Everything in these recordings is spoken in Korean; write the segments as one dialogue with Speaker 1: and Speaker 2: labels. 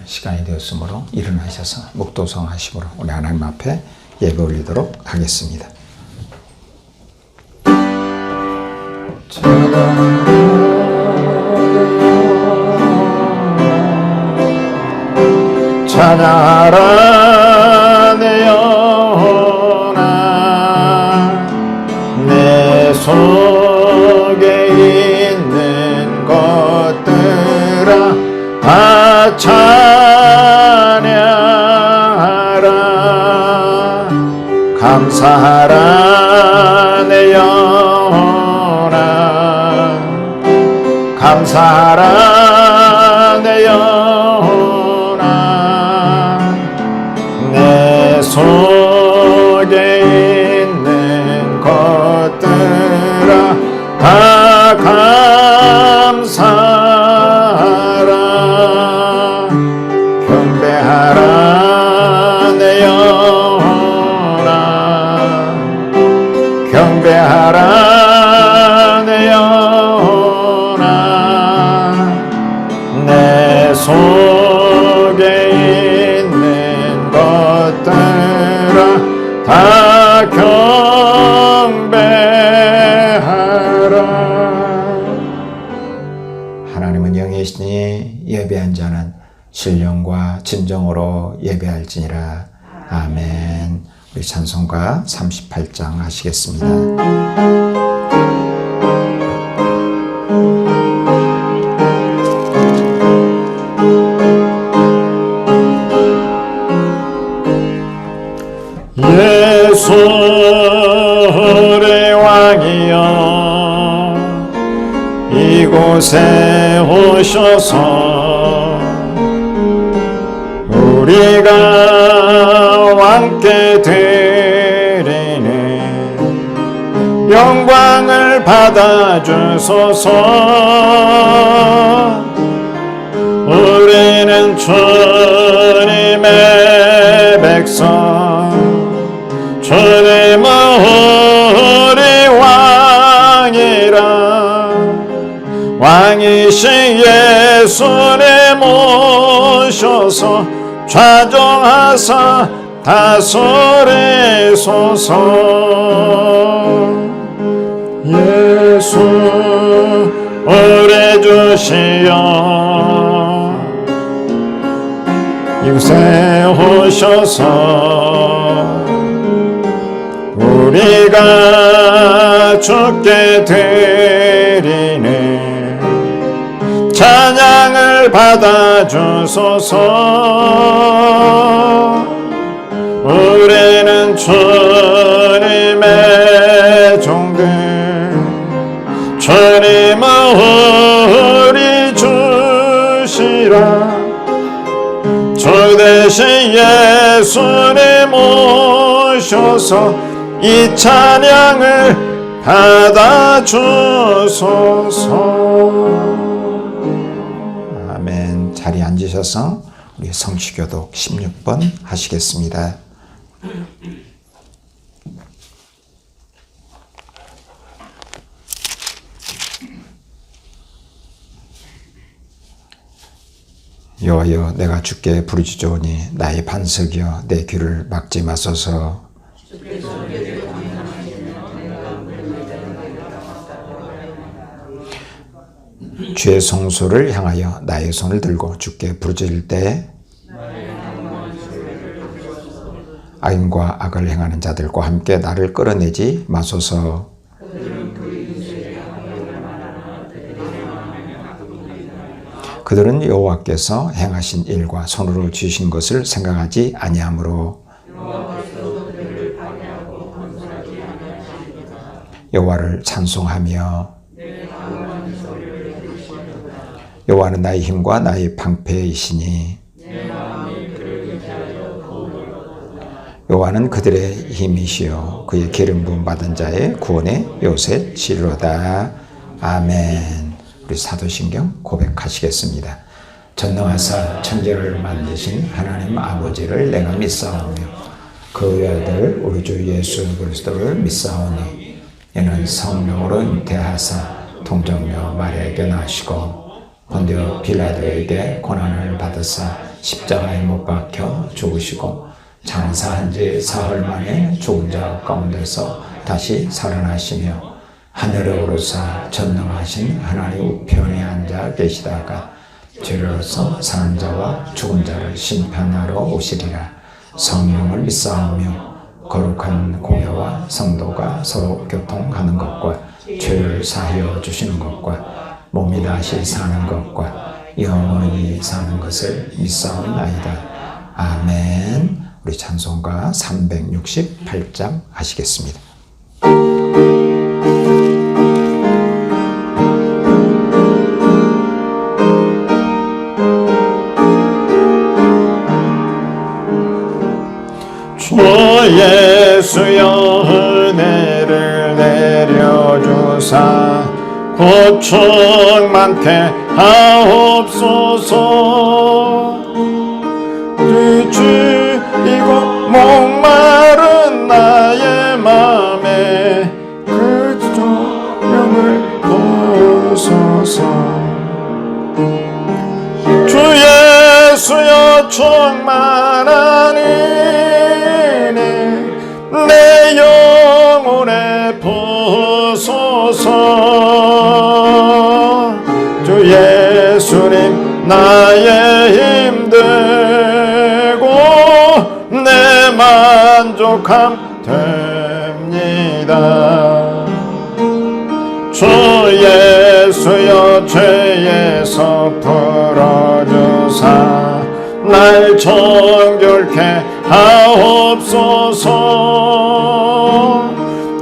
Speaker 1: 시간이 되었으므로 일어나셔서 묵도성 하심으로 우리 하나님 앞에 예배 올리도록 하겠습니다. 찬양하라 내 영혼아, 내 속에 있는 것들아 다 찬양하라. 감사하라 내 영혼아, 감사하라 내 영혼아, 내 속에 있는 것들아 다 감사하라. 경배하라 내 영혼아, 경배하라 내 영혼아, 내 속에 있는 것들아 다 경배하라. 하나님은 영이시니 예배한 자는 신령과 진정으로 예배할지니라. 아멘. 우리 찬송가 38장 하시겠습니다. 예수의 왕이여 이곳에 오셔서 우리가 왕께 드리는 영광을 받아주소서. 우리는 주님의 백성, 주님은 우리 왕이라. 왕이신 예수님 오셔서 좌정하사 다스리소서. 예수 우리 주시여 이곳에 오셔서 우리가 주께 드리는 찬양을 받아주소서. 우리는 주님의 종들, 주님은 우리 주시라. 주 대신 예수님 오셔서 이 찬양을 받아주소서. 아멘. 자리에 앉으셔서 우리 성취교독 16번 하시겠습니다. 여호와여 내가 주께 부르짖으오니 나의 반석이여 내 귀를 막지 마소서. 죄 성소를 향하여 나의 손을 들고 주께 부르짖을 때 악인과 악을 행하는 자들과 함께 나를 끌어내지 마소서. 그들은 여호와께서 행하신 일과 손으로 주신 것을 생각하지 아니하므로 여호와를 찬송하며 여호와는 나의 힘과 나의 방패이시니 여호와는 그들의 힘이시요 그의 기름 부음 받은 자의 구원의 요새시로다. 아멘. 우리 사도신경 고백하시겠습니다. 전능하사 천지를 만드신 하나님 아버지를 내가 믿사오며 그의 아들 우리 주 예수 그리스도를 믿사오니 이는 성령으로 잉태하사 동정녀 마리아에게 나시고 본디오 빌라도에게 고난을 받으사 십자가에 못 박혀 죽으시고 장사한 지 사흘 만에 죽은 자 가운데서 다시 살아나시며 하늘에 오르사 전능하신 하나님 우편에 앉아 계시다가 죄로서 사는 자와 죽은 자를 심판하러 오시리라. 성령을 믿사오며 거룩한 공회와 성도가 서로 교통하는 것과 죄를 사하여 주시는 것과 몸이 다시 사는 것과 영원히 사는 것을 믿사옵나이다. 아멘. 우리 찬송가 368장 하시겠습니다.
Speaker 2: 주 예수여 은혜를 내려주사 고충 많게 하옵소서. 지치고 목마른 나의 맘에 그 조명을 부소서. 주 예수여 충만한 은혜 내 영혼에 부소서. 주 예수님 나의 힘되고 내 만족함 됩니다. 주 예수여 죄에서 풀어주사 날 정결케 하옵소서.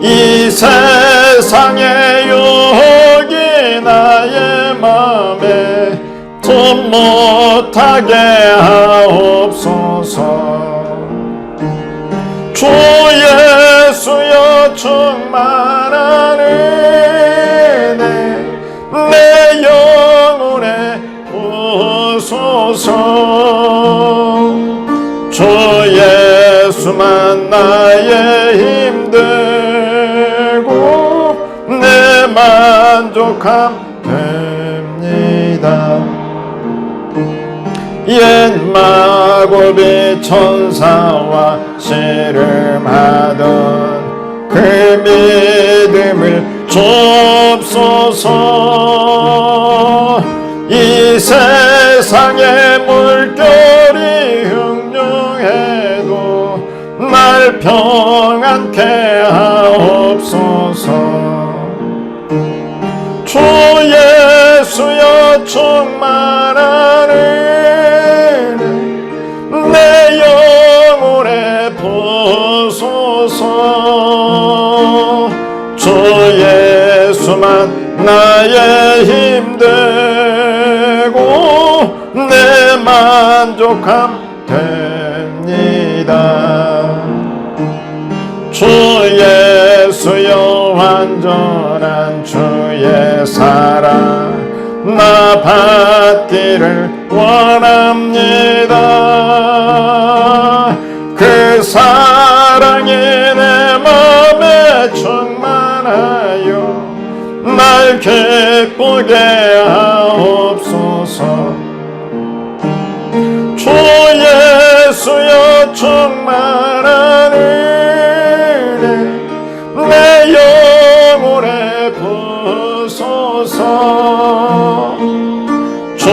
Speaker 2: 이 세상의 유혹이 나의 맘에 돈 못하게 하옵소서. 주 예수여 충만한 은혜 내 영혼에 부소서. 주 예수만 나의 힘되고 내 만족함 됩니다. 옛 마고비 천사와 씨름하던 그 믿음을 줍소서. 이 세상의 물결이 흉흉해도 날 평안케 하옵소서. 주 예수여 충만한 은혜 내 영혼에 부소서. 주 예수만 나의 힘되고 내 만족함 됩니다. 주 예수여 완전한 주의 사랑 나 받기를 원합니다. 그 사랑이 내 맘에 충만하여 날 기쁘게 하옵소서. 주 예수여 충만한 은혜 내 영혼에 부소서. 주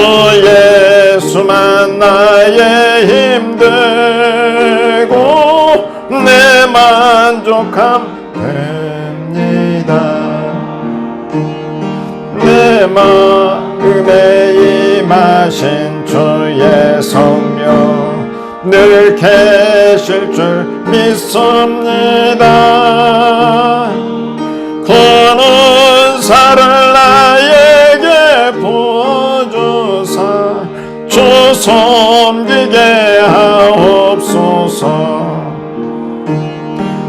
Speaker 2: 예수만 나의 힘되고 내 만족함 됩니다. 내 마음에 임하신 주의 성령 늘 계실 줄 믿습니다. 그 은사를 나에게 부어주사 주 섬기게 하옵소서.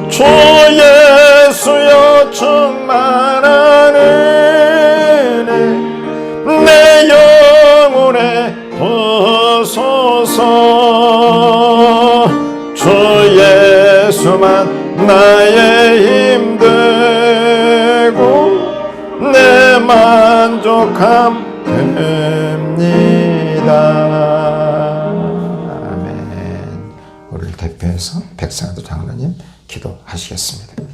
Speaker 2: 주 예수여 충만한 은혜 내 영혼에 부소서. 주 예수만 나의 힘되고 내 만족함 됩니다.
Speaker 1: 위해서 백상도 장로님 기도하시겠습니다.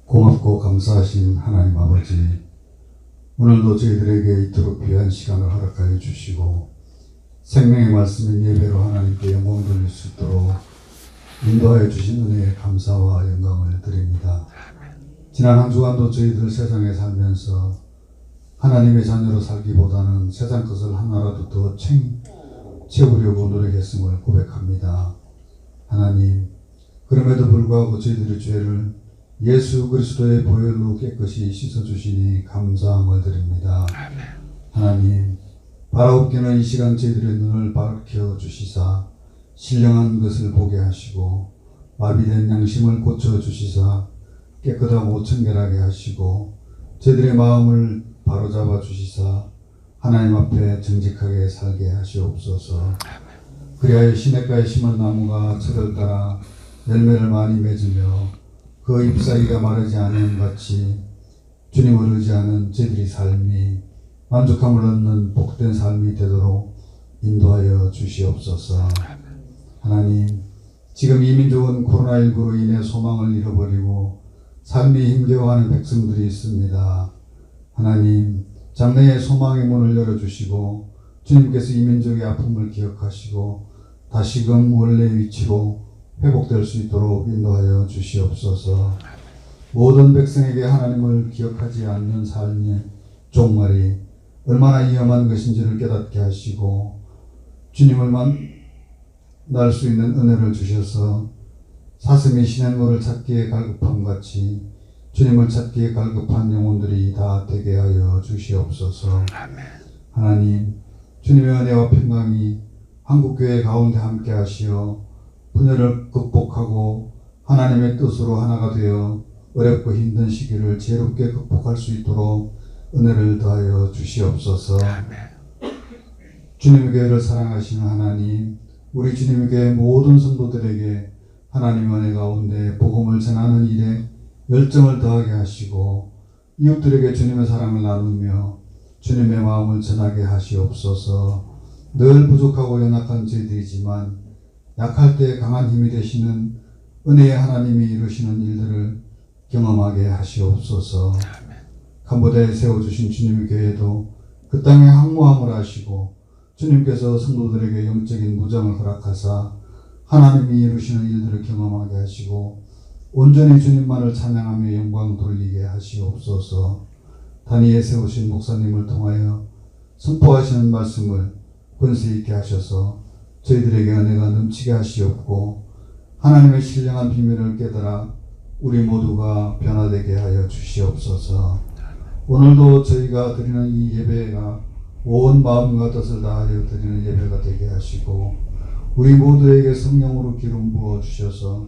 Speaker 3: 고맙고 감사하신 하나님 아버지, 오늘도 저희들에게 이토록 귀한 시간을 허락하여 주시고 생명의 말씀인 예배로 하나님께 영광 돌릴 수 있도록 인도하여 주신 은혜에 감사와 영광을 드립니다. 지난 한 주간도 저희들 세상에 살면서 하나님의 자녀로 살기보다는 세상 것을 하나라도 더 채우려고 노력했음을 고백합니다. 하나님, 그럼에도 불구하고 저희들의 죄를 예수 그리스도의 보혈로 깨끗이 씻어주시니 감사함을 드립니다. 하나님, 바라옵기는 이 시간 저희들의 눈을 밝혀 주시사 신령한 것을 보게 하시고 마비된 양심을 고쳐주시사 깨끗하고 청결하게 하시고 저희들의 마음을 바로잡아 주시사 하나님 앞에 정직하게 살게 하시옵소서. 그리하여 시냇가에 심은 나무가 철을 따라 열매를 많이 맺으며 그 잎사귀가 마르지 않은 같이 주님을 의지하는 저희들의 삶이 만족함을 얻는 복된 삶이 되도록 인도하여 주시옵소서. 하나님, 지금 이 민족은 코로나19로 인해 소망을 잃어버리고 삶이 힘겨워하는 백성들이 있습니다. 하나님, 장래의 소망의 문을 열어주시고 주님께서 이 민족의 아픔을 기억하시고 다시금 원래 위치로 회복될 수 있도록 인도하여 주시옵소서. 모든 백성에게 하나님을 기억하지 않는 삶의 종말이 얼마나 위험한 것인지를 깨닫게 하시고 주님을 만날 수 있는 은혜를 주셔서 사슴이 시냇물을 찾기에 갈급함같이 주님을 찾기에 갈급한 영혼들이 다 되게 하여 주시옵소서. 하나님, 주님의 은혜와 평강이 한국교회 가운데 함께 하시어 분열을 극복하고 하나님의 뜻으로 하나가 되어 어렵고 힘든 시기를 지혜롭게 극복할 수 있도록 은혜를 더하여 주시옵소서. 주님의 교회를 사랑하시는 하나님, 우리 주님의 교회 모든 성도들에게 하나님의 은혜 가운데 복음을 전하는 일에 열정을 더하게 하시고 이웃들에게 주님의 사랑을 나누며 주님의 마음을 전하게 하시옵소서. 늘 부족하고 연약한 저희들이지만 약할 때 강한 힘이 되시는 은혜의 하나님이 이루시는 일들을 경험하게 하시옵소서. 캄보디아에 세워주신 주님의 교회도 그 땅에 항모함을 하시고 주님께서 성도들에게 영적인 무장을 허락하사 하나님이 이루시는 일들을 경험하게 하시고 온전히 주님만을 찬양하며 영광 돌리게 하시옵소서. 단위에 세우신 목사님을 통하여 선포하시는 말씀을 권세 있게 하셔서 저희들에게 은혜가 넘치게 하시옵고 하나님의 신령한 비밀을 깨달아 우리 모두가 변화되게 하여 주시옵소서. 오늘도 저희가 드리는 이 예배가 온 마음과 뜻을 다하여 드리는 예배가 되게 하시고 우리 모두에게 성령으로 기름 부어 주셔서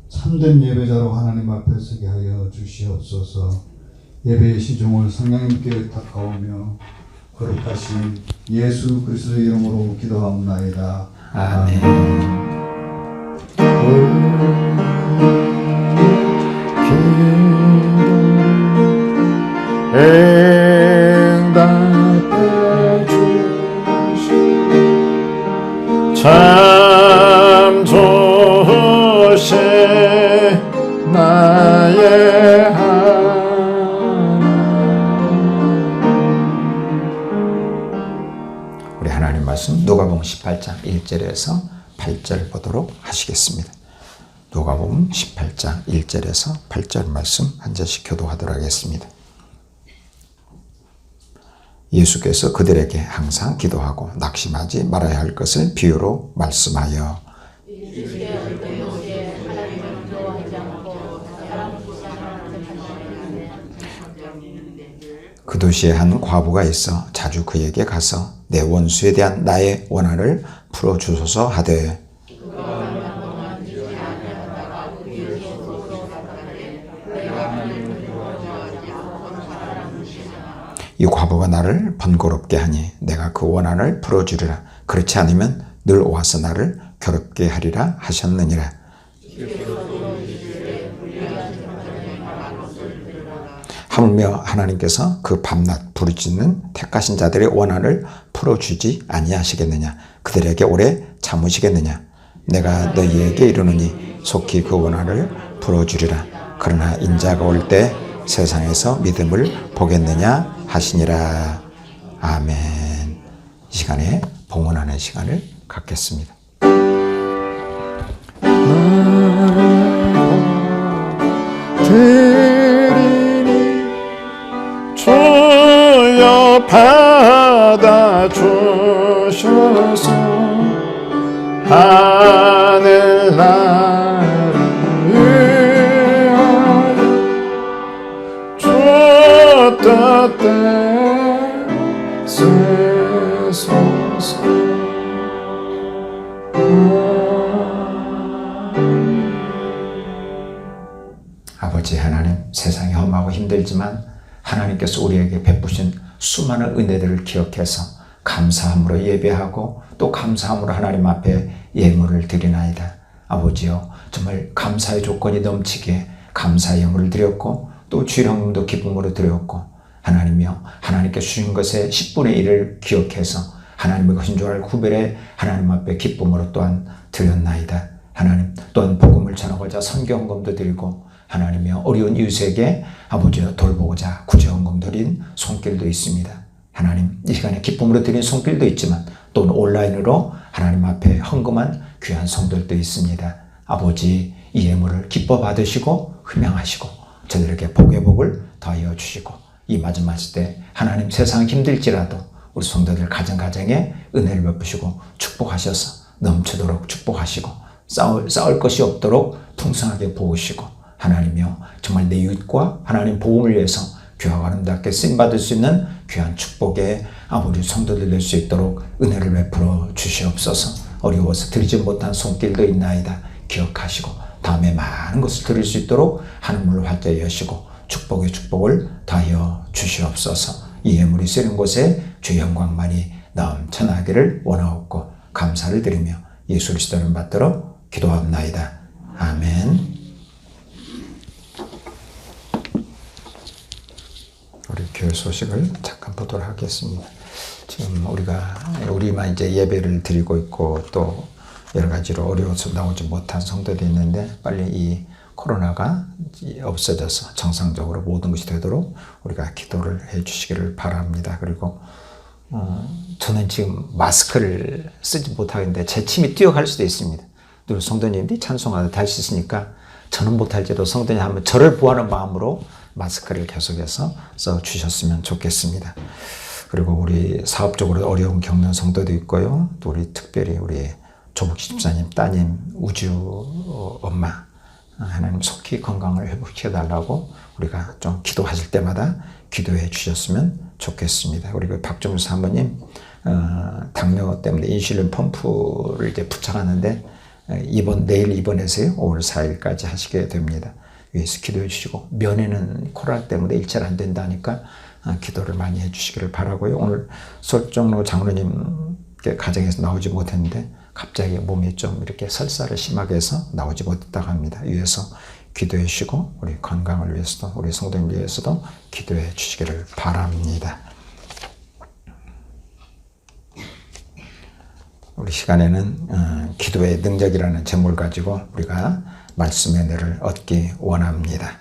Speaker 3: 참된 예배자로 하나님 앞에 서게 하여 주시옵소서. 예배의 시종을 성령님께 탁하오며 거룩하신 예수 그리스도의 이름으로 기도하옵나이다.
Speaker 1: 아멘.
Speaker 2: 응답해 주신 참 좋으신 나의
Speaker 1: 우리 하나님 말씀 누가복음 18장 1절에서 8절 보도록 하시겠습니다. 누가복음 18장 1절에서 8절 말씀 한 절씩 교도하도록 하겠습니다. 예수께서 그들에게 항상 기도하고 낙심하지 말아야 할 것을 비유로 말씀하여 그 도시에 한 과부가 있어 자주 그에게 가서 내 원수에 대한 나의 원한을 풀어주소서 하되 이 과부가 나를 번거롭게 하니 내가 그 원한을 풀어주리라. 그렇지 않으면 늘 와서 나를 괴롭게 하리라 하셨느니라. 하물며 하나님께서 그 밤낮 부르짖는 택하신 자들의 원한을 풀어주지 아니하시겠느냐. 그들에게 오래 참으시겠느냐. 내가 너희에게 이르노니 속히 그 원한을 풀어주리라. 그러나 인자가 올 때 세상에서 믿음을 보겠느냐 하시니라. 아멘. 이 시간에 봉헌하는 시간을 갖겠습니다.
Speaker 2: 드리니 주여 받아주셔서 하늘나라를 위하여 주 뜻대로 쓰소서.
Speaker 1: 아버지 하나님, 세상이 험하고 힘들지만 하나님께서 우리에게 베푸신 수많은 은혜들을 기억해서 감사함으로 예배하고 또 감사함으로 하나님 앞에 예물을 드리나이다. 아버지여, 정말 감사의 조건이 넘치게 감사의 예물을 드렸고 또 주일헌금도 기쁨으로 드렸고, 하나님이여, 하나님께 주신 것의 10분의 1을 기억해서 하나님의 것인 줄 알고 구별해 하나님 앞에 기쁨으로 또한 드렸나이다. 하나님, 또한 복음을 전하고자 선교헌금도 드리고, 하나님이여, 어려운 이웃에게 아버지여 돌보고자 구제헌금 드린 손길도 있습니다. 하나님, 이 시간에 기쁨으로 드린 손길도 있지만 또 온라인으로 하나님 앞에 헌금한 귀한 성들도 있습니다. 아버지, 이 예물을 기뻐 받으시고 흠양하시고 저들에게 복의 복을 더하여 주시고, 이 마지막 때 하나님, 세상 힘들지라도 우리 성도들 가정가정에 은혜를 베푸시고 축복하셔서 넘치도록 축복하시고 싸울 것이 없도록 풍성하게 부으시고, 하나님이여, 정말 내 이웃과 하나님 복음을 위해서 귀하고 아름답게 쓰임받을 수 있는 귀한 축복의 아버지 성도들 될 수 있도록 은혜를 베풀어 주시옵소서. 어려워서 드리지 못한 손길도 있나이다. 기억하시고 다음에 많은 것을 드릴 수 있도록 하늘문을 활짝 여시고 축복의 축복을 더하여 주시옵소서. 이 예물이 쓰는 곳에 주의 영광만이 넘쳐나기를 원하옵고 감사를 드리며 예수 그리스도를 받들어 기도합나이다. 아멘. 우리 교회 소식을 잠깐 보도록 하겠습니다. 지금 우리만 이제 예배를 드리고 있고 또 여러 가지로 어려워서 나오지 못한 성도들이 있는데, 빨리 이 코로나가 없어져서 정상적으로 모든 것이 되도록 우리가 기도를 해 주시기를 바랍니다. 그리고 저는 지금 마스크를 쓰지 못하겠는데 제 침이 뛰어갈 수도 있습니다. 늘 성도님들이 찬송하다 할 수 있으니까 저는 못할지도 성도님 한번 저를 보호하는 마음으로 마스크를 계속해서 써주셨으면 좋겠습니다. 그리고 우리 사업적으로 어려움 겪는 성도도 있고요. 또 우리 특별히 우리 조복희 집사님 따님 우주 엄마, 하나님 속히 건강을 회복시켜달라고 우리가 좀 기도하실 때마다 기도해 주셨으면 좋겠습니다. 그리고 박종수 사모님 당뇨 때문에 인슐린 펌프를 이제 부착하는데 내일 입원해서요 5월 4일까지 하시게 됩니다. 위해서 기도해 주시고, 면회는 코로나 때문에 일체를 안 된다니까 기도를 많이 해 주시기를 바라고요. 오늘 설정로 장로님께 가정에서 나오지 못했는데 갑자기 몸이 좀 이렇게 설사를 심하게 해서 나오지 못했다고 합니다. 위해서 기도해 주시고 우리 건강을 위해서도 우리 성도님을 위해서도 기도해 주시기를 바랍니다. 우리 시간에는 기도의 능력이라는 제목을 가지고 우리가 말씀의 은혜를 얻기 원합니다.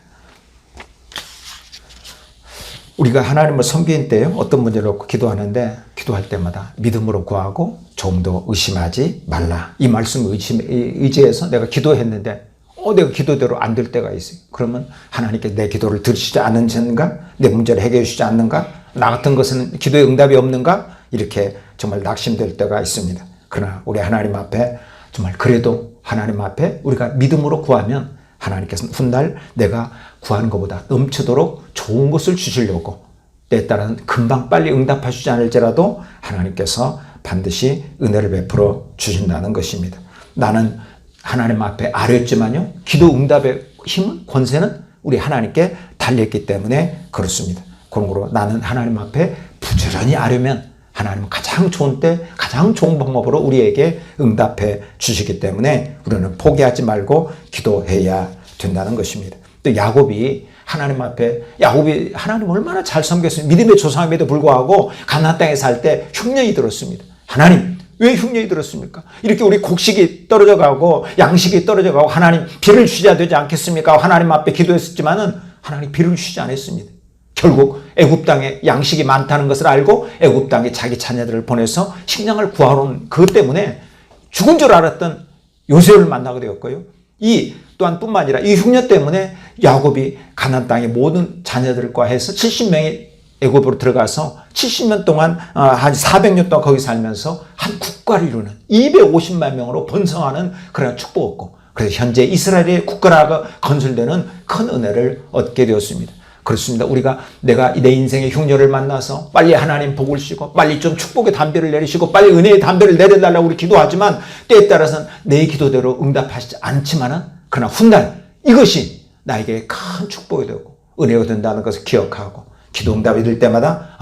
Speaker 1: 우리가 하나님을 섬길 때요, 어떤 문제를 놓고 기도하는데 기도할 때마다 믿음으로 구하고 조금도 의심하지 말라. 이 말씀을 의지해서 내가 기도했는데 내가 기도대로 안 될 때가 있어요. 그러면 하나님께 내 기도를 들으시지 않으신가? 내 문제를 해결해 주시지 않는가? 나 같은 것은 기도에 응답이 없는가? 이렇게 정말 낙심될 때가 있습니다. 그러나 우리 하나님 앞에 정말 그래도 하나님 앞에 우리가 믿음으로 구하면 하나님께서는 훗날 내가 구하는 것보다 넘치도록 좋은 것을 주시려고 때에 따라는 금방 빨리 응답하시지 않을지라도 하나님께서 반드시 은혜를 베풀어 주신다는 것입니다. 나는 하나님 앞에 아뢰었지만요, 기도 응답의 힘은, 권세는 우리 하나님께 달렸기 때문에 그렇습니다. 그러므로 나는 하나님 앞에 부지런히 아뢰면 하나님은 가장 좋은 때 가장 좋은 방법으로 우리에게 응답해 주시기 때문에 우리는 포기하지 말고 기도해야 된다는 것입니다. 또 야곱이 하나님 앞에 야곱이 하나님 얼마나 잘 섬겼어요. 믿음의 조상임에도 불구하고 가나안 땅에 살 때 흉년이 들었습니다. 하나님 왜 흉년이 들었습니까? 이렇게 우리 곡식이 떨어져 가고 양식이 떨어져 가고 하나님 비를 주셔야 되지 않겠습니까? 하나님 앞에 기도했었지만은 하나님 비를 주시지 않았습니다. 결국 애굽 땅에 양식이 많다는 것을 알고 애굽 땅에 자기 자녀들을 보내서 식량을 구하러 온 그것 때문에 죽은 줄 알았던 요셉을 만나게 되었고요. 이 또한 뿐만 아니라 이 흉년 때문에 야곱이 가나안 땅의 모든 자녀들과 해서 70명이 애굽으로 들어가서 70년 동안 한 400년 동안 거기 살면서 한 국가를 이루는 250만 명으로 번성하는 그런 축복이었고, 그래서 현재 이스라엘의 국가가 건설되는 큰 은혜를 얻게 되었습니다. 그렇습니다. 우리가 내가 내 인생의 흉년을 만나서 빨리 하나님 복을 주시고 빨리 좀 축복의 담배를 내리시고 빨리 은혜의 담배를 내려달라고 우리 기도하지만 때에 따라서는 내 기도대로 응답하시지 않지만은 그러나 훗날 이것이 나에게 큰 축복이 되고 은혜가 된다는 것을 기억하고 기도 응답이 될 때마다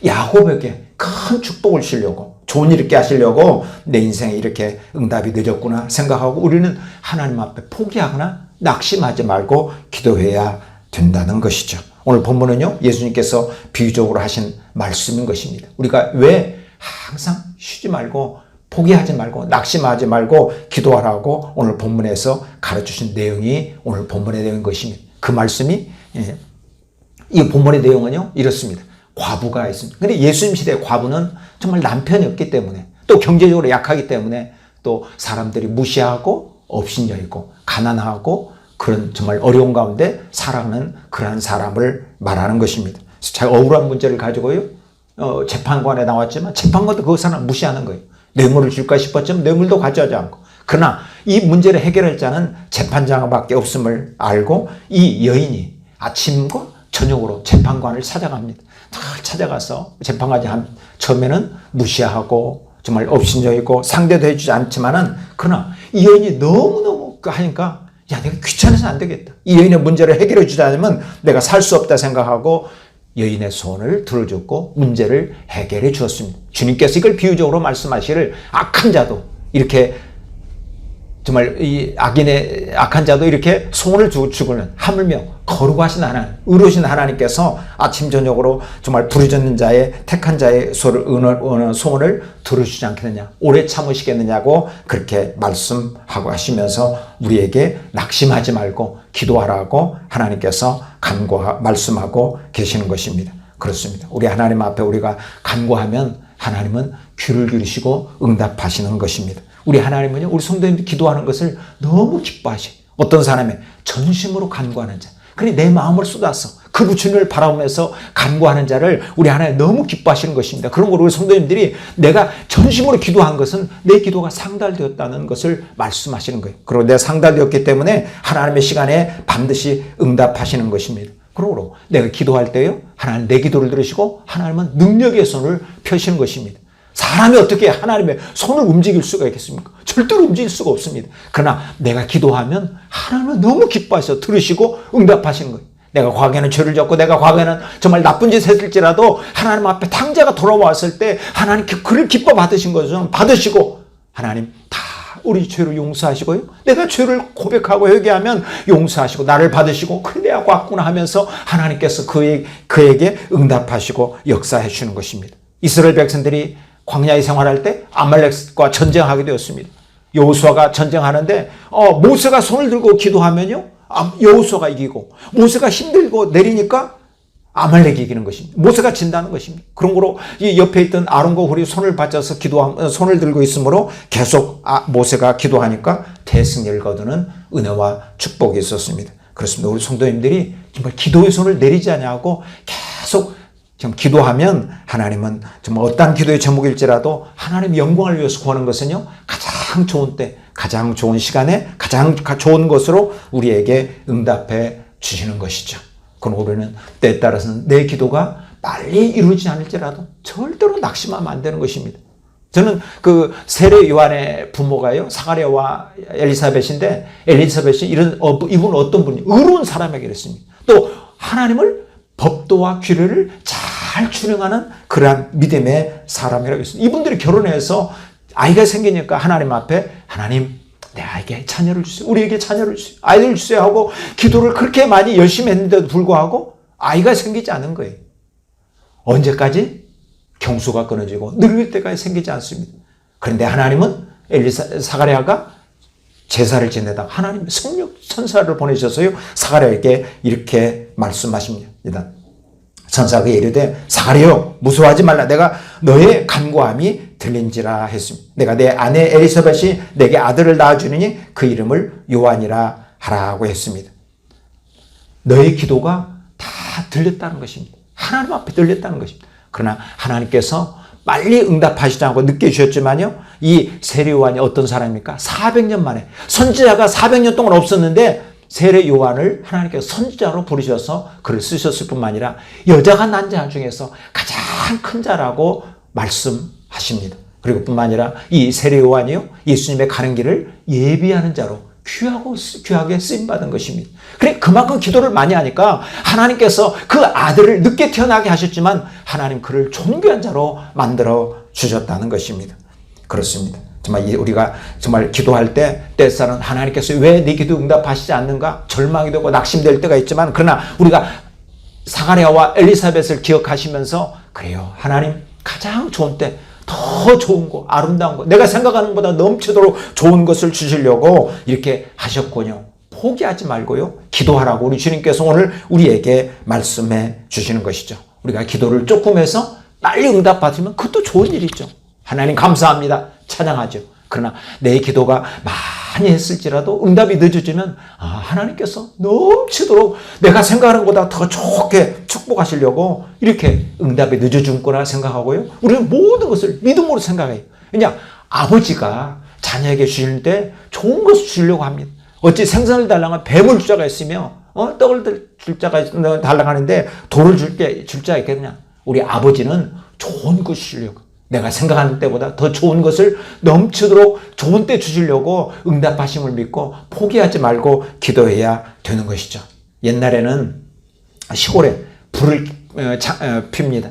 Speaker 1: 야곱에게 큰 축복을 주시려고 좋은 일 있게 하시려고 내 인생에 이렇게 응답이 늦었구나 생각하고 우리는 하나님 앞에 포기하거나 낙심하지 말고 기도해야 된다는 것이죠. 오늘 본문은요, 예수님께서 비유적으로 하신 말씀인 것입니다. 우리가 왜 항상 쉬지 말고 포기하지 말고 낙심하지 말고 기도하라고 오늘 본문에서 가르쳐주신 내용이 오늘 본문의 내용인 것입니다. 그 말씀이 이 본문의 내용은요 이렇습니다. 과부가 있습니다. 근데 예수님 시대의 과부는 정말 남편이 없기 때문에 또 경제적으로 약하기 때문에 또 사람들이 무시하고 업신여있고 가난하고 그런 정말 어려운 가운데 살아가는 그러한 사람을 말하는 것입니다. 제가 억울한 문제를 가지고요 재판관에 나왔지만 재판관도 그 사람 무시하는 거예요. 뇌물을 줄까 싶었지만 뇌물도 가져가지 않고, 그러나 이 문제를 해결할 자는 재판장밖에 없음을 알고 이 여인이 아침과 저녁으로 재판관을 찾아갑니다. 다 찾아가서 재판관이 처음에는 무시하고 정말 업신여있고 상대도 해주지 않지만은 그러나 이 여인이 너무너무 하니까 야, 내가 귀찮아서 안 되겠다. 이 여인의 문제를 해결해 주지 않으면 내가 살 수 없다 생각하고 여인의 소원을 들어줬고 문제를 해결해 주었습니다. 주님께서 이걸 비유적으로 말씀하시기를 악한 자도 이렇게 정말 이 악한 자도 이렇게 소원을 주고는 하물며 거룩하신 하나님, 의로우신 하나님께서 아침 저녁으로 정말 부르짖는 자의 택한 자의 소원을 들어주지 않겠느냐, 오래 참으시겠느냐고 그렇게 말씀하고 하시면서 우리에게 낙심하지 말고 기도하라고 하나님께서 말씀하고 계시는 것입니다. 그렇습니다. 우리 하나님 앞에 우리가 간구하면 하나님은 귀를 기울이시고 응답하시는 것입니다. 우리 하나님은요, 우리 성도님들 기도하는 것을 너무 기뻐하시. 어떤 사람의 전심으로 간구하는 자, 그래 내 마음을 쏟아서 그 부처님을 바라보면서 간구하는 자를 우리 하나님 너무 기뻐하시는 것입니다. 그런 걸 우리 성도님들이 내가 전심으로 기도한 것은 내 기도가 상달되었다는 것을 말씀하시는 거예요. 그리고 내가 상달되었기 때문에 하나님의 시간에 반드시 응답하시는 것입니다. 그러므로 내가 기도할 때요, 하나님 내 기도를 들으시고 하나님은 능력의 손을 펴시는 것입니다. 사람이 어떻게 하나님의 손을 움직일 수가 있겠습니까? 절대로 움직일 수가 없습니다. 그러나 내가 기도하면 하나님은 너무 기뻐하셔서 들으시고 응답하시는 거예요. 내가 과거에는 죄를 졌고 내가 과거에는 정말 나쁜 짓을 했을지라도 하나님 앞에 탕자가 돌아왔을 때 하나님 그를 기뻐 받으신 것은 받으시고 하나님 다 우리 죄를 용서하시고요, 내가 죄를 고백하고 회개하면 용서하시고 나를 받으시고 그래 내가 왔구나 하면서 하나님께서 그에게 응답하시고 역사해 주시는 것입니다. 이스라엘 백성들이 광야에 생활할 때 아말렉과 전쟁하게 되었습니다. 여호수아가 전쟁하는데 모세가 손을 들고 기도하면요 여호수아가 이기고, 모세가 힘들고 내리니까 아말렉이 이기는 것입니다. 모세가 진다는 것입니다. 그런 거로 이 옆에 있던 아론과 훌이 손을 받쳐서 손을 들고 있으므로 계속 모세가 기도하니까 대승리를 거두는 은혜와 축복이 있었습니다. 그렇습니다. 우리 성도님들이 정말 기도의 손을 내리지 않냐고 계속 좀 기도하면 하나님은 정말 어떠한 기도의 제목일지라도 하나님 영광을 위해서 구하는 것은요 가장 좋은 때, 가장 좋은 시간에 가장 좋은 것으로 우리에게 응답해 주시는 것이죠. 그럼 우리는 때에 따라서는 내 기도가 빨리 이루어지지 않을지라도 절대로 낙심하면 안 되는 것입니다. 저는 그 세례 요한의 부모가요 사가랴와 엘리사벳인데, 엘리사벳이 이분 어떤 분이 의로운 사람에게 그랬습니다. 또 하나님을 법도와 규례를 잘 준행하는 그러한 믿음의 사람이라고 했습니다. 이분들이 결혼해서 아이가 생기니까 하나님 앞에 하나님 내에게 자녀를 주세요. 우리에게 자녀를 주세요. 아이를 주세요 하고 기도를 그렇게 많이 열심히 했는데도 불구하고 아이가 생기지 않은 거예요. 언제까지? 경수가 끊어지고 늙을 때까지 생기지 않습니다. 그런데 하나님은 사가랴가 제사를 지내다가 하나님 성령 천사를 보내셔서요 사가랴에게 이렇게 말씀하십니다. 천사가 이르되 사가랴여 무서워하지 말라. 내가 너의 간구함이 들린지라 했습니다. 내가 내 아내 엘리사벳이 내게 아들을 낳아주느니 그 이름을 요한이라 하라고 했습니다. 너의 기도가 다 들렸다는 것입니다. 하나님 앞에 들렸다는 것입니다. 그러나 하나님께서 빨리 응답하시지 않고 늦게 주셨지만요, 이 세례 요한이 어떤 사람입니까? 400년 만에, 선지자가 400년 동안 없었는데 세례 요한을 하나님께서 선지자로 부르셔서 글을 쓰셨을 뿐만 아니라 여자가 난 자 중에서 가장 큰 자라고 말씀하십니다. 그리고 뿐만 아니라 이 세례 요한이요, 예수님의 가는 길을 예비하는 자로 귀하게 쓰임받은 것입니다. 그래, 그만큼 기도를 많이 하니까 하나님께서 그 아들을 늦게 태어나게 하셨지만 하나님 그를 존귀한 자로 만들어 주셨다는 것입니다. 그렇습니다. 정말 우리가 정말 기도할 때 때살은 하나님께서 왜 내 기도 응답하시지 않는가 절망이 되고 낙심될 때가 있지만, 그러나 우리가 사가랴와 엘리사벳을 기억하시면서 그래요, 하나님 가장 좋은 때 더 좋은 거, 아름다운 거, 내가 생각하는 것보다 넘치도록 좋은 것을 주시려고 이렇게 하셨군요. 포기하지 말고요, 기도하라고 우리 주님께서 오늘 우리에게 말씀해 주시는 것이죠. 우리가 기도를 조금 해서 빨리 응답받으면 그것도 좋은 일이죠. 하나님 감사합니다, 찬양하죠. 그러나 내 기도가 많이 했을지라도 응답이 늦어지면 하나님께서 넘치도록 내가 생각하는 것보다 더 좋게 축복하시려고 이렇게 응답이 늦어진 거라 생각하고요, 우리는 모든 것을 믿음으로 생각해요. 그냥 아버지가 자녀에게 주실 때 좋은 것을 주려고 합니다. 어찌 생선을 달라면 뱀을 줄 자가 있으며 떡을 줄 자가 달라고 하는데 돌을 줄 자가 있겠느냐. 우리 아버지는 좋은 것을 주려고, 내가 생각하는 때보다 더 좋은 것을 넘치도록 좋은 때 주시려고 응답하심을 믿고 포기하지 말고 기도해야 되는 것이죠. 옛날에는 시골에 불을 핍니다.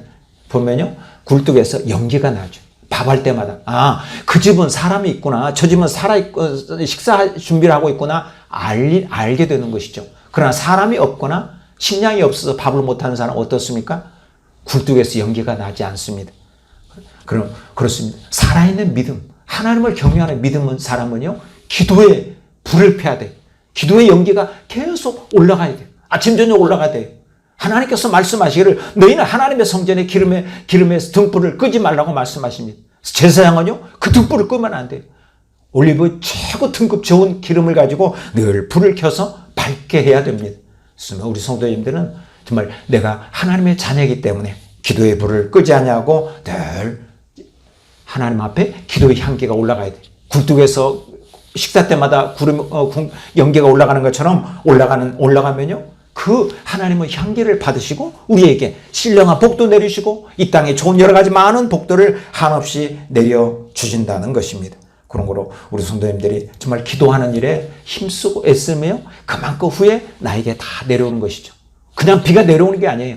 Speaker 1: 보면요, 굴뚝에서 연기가 나죠. 밥할 때마다 그 집은 사람이 있구나, 저 집은 식사 준비를 하고 있구나 알게 되는 것이죠. 그러나 사람이 없거나 식량이 없어서 밥을 못하는 사람은 어떻습니까? 굴뚝에서 연기가 나지 않습니다. 그렇습니다. 살아있는 믿음, 하나님을 경외하는 믿음은 사람은요, 기도에 불을 펴야 돼요. 기도의 연기가 계속 올라가야 돼요. 아침 저녁 올라가야 돼요. 하나님께서 말씀하시기를 너희는 하나님의 성전에 기름에 등불을 끄지 말라고 말씀하십니다. 제사장은요, 그 등불을 끄면 안 돼요. 올리브 최고 등급 좋은 기름을 가지고 늘 불을 켜서 밝게 해야 됩니다. 그래서 우리 성도님들은 정말 내가 하나님의 자녀이기 때문에 기도의 불을 끄지 않냐고 늘 하나님 앞에 기도의 향기가 올라가야 돼. 굴뚝에서 식사 때마다 연기가 올라가는 것처럼 올라가면요, 그 하나님의 향기를 받으시고 우리에게 신령한 복도 내리시고 이 땅에 좋은 여러 가지 많은 복들을 한없이 내려주신다는 것입니다. 그런 거로 우리 성도님들이 정말 기도하는 일에 힘쓰고 애쓰며 그만큼 후에 나에게 다 내려오는 것이죠. 그냥 비가 내려오는 게 아니에요.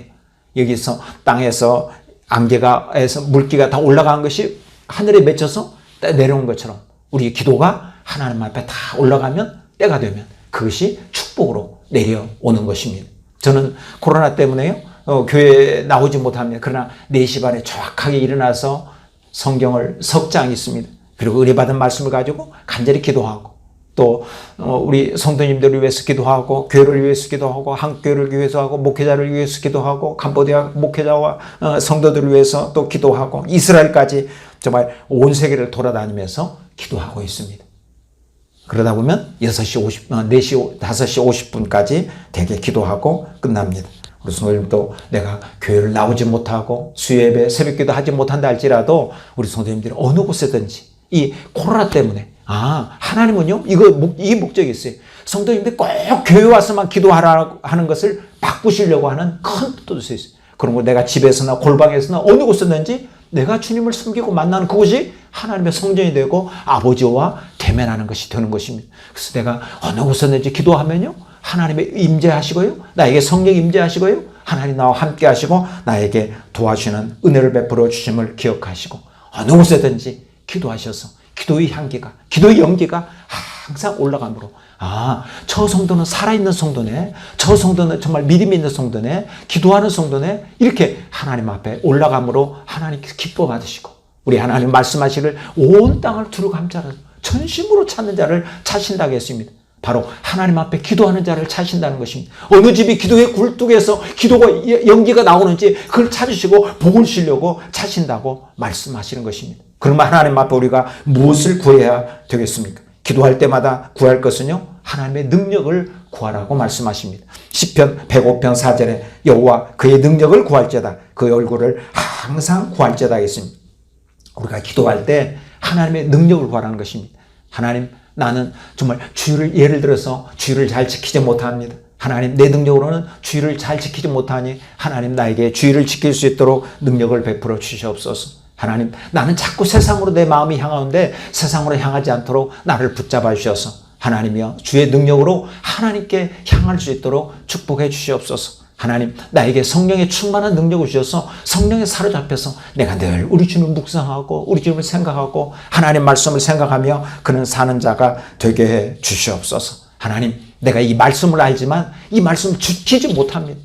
Speaker 1: 여기서 땅에서 안개가에서 물기가 다 올라간 것이 하늘에 맺혀서 내려온 것처럼 우리 기도가 하나님 앞에 다 올라가면, 때가 되면 그것이 축복으로 내려오는 것입니다. 저는 코로나 때문에요, 교회에 나오지 못합니다. 그러나 4시 반에 정확하게 일어나서 성경을 석장 있습니다. 그리고 은혜받은 말씀을 가지고 간절히 기도하고, 또 우리 성도님들을 위해서 기도하고, 교회를 위해서 기도하고, 한국교회를 위해서 하고, 목회자를 위해서 기도하고, 캄보디아 목회자와 성도들을 위해서 또 기도하고, 이스라엘까지 정말 온 세계를 돌아다니면서 기도하고 있습니다. 그러다 보면 5시 50분까지 되게 기도하고 끝납니다. 우리 성도님도 내가 교회를 나오지 못하고 수요예배, 새벽기도 하지 못한다 할지라도 우리 성도님들이 어느 곳에든지 이 코로나 때문에 하나님은요, 이 목적이 있어요. 성도님들이 꼭 교회 와서만 기도하라 하는 것을 바꾸시려고 하는 큰 뜻도 있어요. 그런 거 내가 집에서나 골방에서나 어느 곳에든지 내가 주님을 섬기고 만나는 그곳이 하나님의 성전이 되고 아버지와 대면하는 것이 되는 것입니다. 그래서 내가 어느 곳에든지 기도하면요, 하나님의 임재하시고요, 나에게 성령 임재하시고요, 하나님 나와 함께 하시고 나에게 도와주시는 은혜를 베풀어 주심을 기억하시고 어느 곳에든지 기도하셔서 기도의 향기가, 기도의 연기가 항상 올라감으로, 저 성도는 살아있는 성도네, 저 성도는 정말 믿음이 있는 성도네, 기도하는 성도네, 이렇게 하나님 앞에 올라감으로 하나님께서 기뻐 받으시고, 우리 하나님 말씀하시기를 온 땅을 두루 감자라 전심으로 찾는 자를 찾으신다고 했습니다. 바로 하나님 앞에 기도하는 자를 찾으신다는 것입니다. 어느 집이 기도의 굴뚝에서 기도가 연기가 나오는지 그걸 찾으시고 복을 주려고 찾으신다고 말씀하시는 것입니다. 그러면 하나님 앞에 우리가 무엇을 구해야 되겠습니까? 기도할 때마다 구할 것은요, 하나님의 능력을 구하라고 말씀하십니다. 시편 105편 4절에 여호와 그의 능력을 구할지어다, 그의 얼굴을 항상 구할지어다 했습니다. 우리가 기도할 때 하나님의 능력을 구하라는 것입니다. 하나님, 나는 정말 주의를, 예를 들어서 주의를 잘 지키지 못합니다. 하나님, 내 능력으로는 주의를 잘 지키지 못하니 하나님 나에게 주의를 지킬 수 있도록 능력을 베풀어 주시옵소서. 하나님, 나는 자꾸 세상으로 내 마음이 향하는데 세상으로 향하지 않도록 나를 붙잡아 주셔서 하나님이여 주의 능력으로 하나님께 향할 수 있도록 축복해 주시옵소서. 하나님, 나에게 성령의 충만한 능력을 주셔서 성령에 사로잡혀서 내가 늘 우리 주님을 묵상하고 우리 주님을 생각하고 하나님 말씀을 생각하며 그는 사는 자가 되게 해 주시옵소서. 하나님, 내가 이 말씀을 알지만 이 말씀을 지키지 못합니다.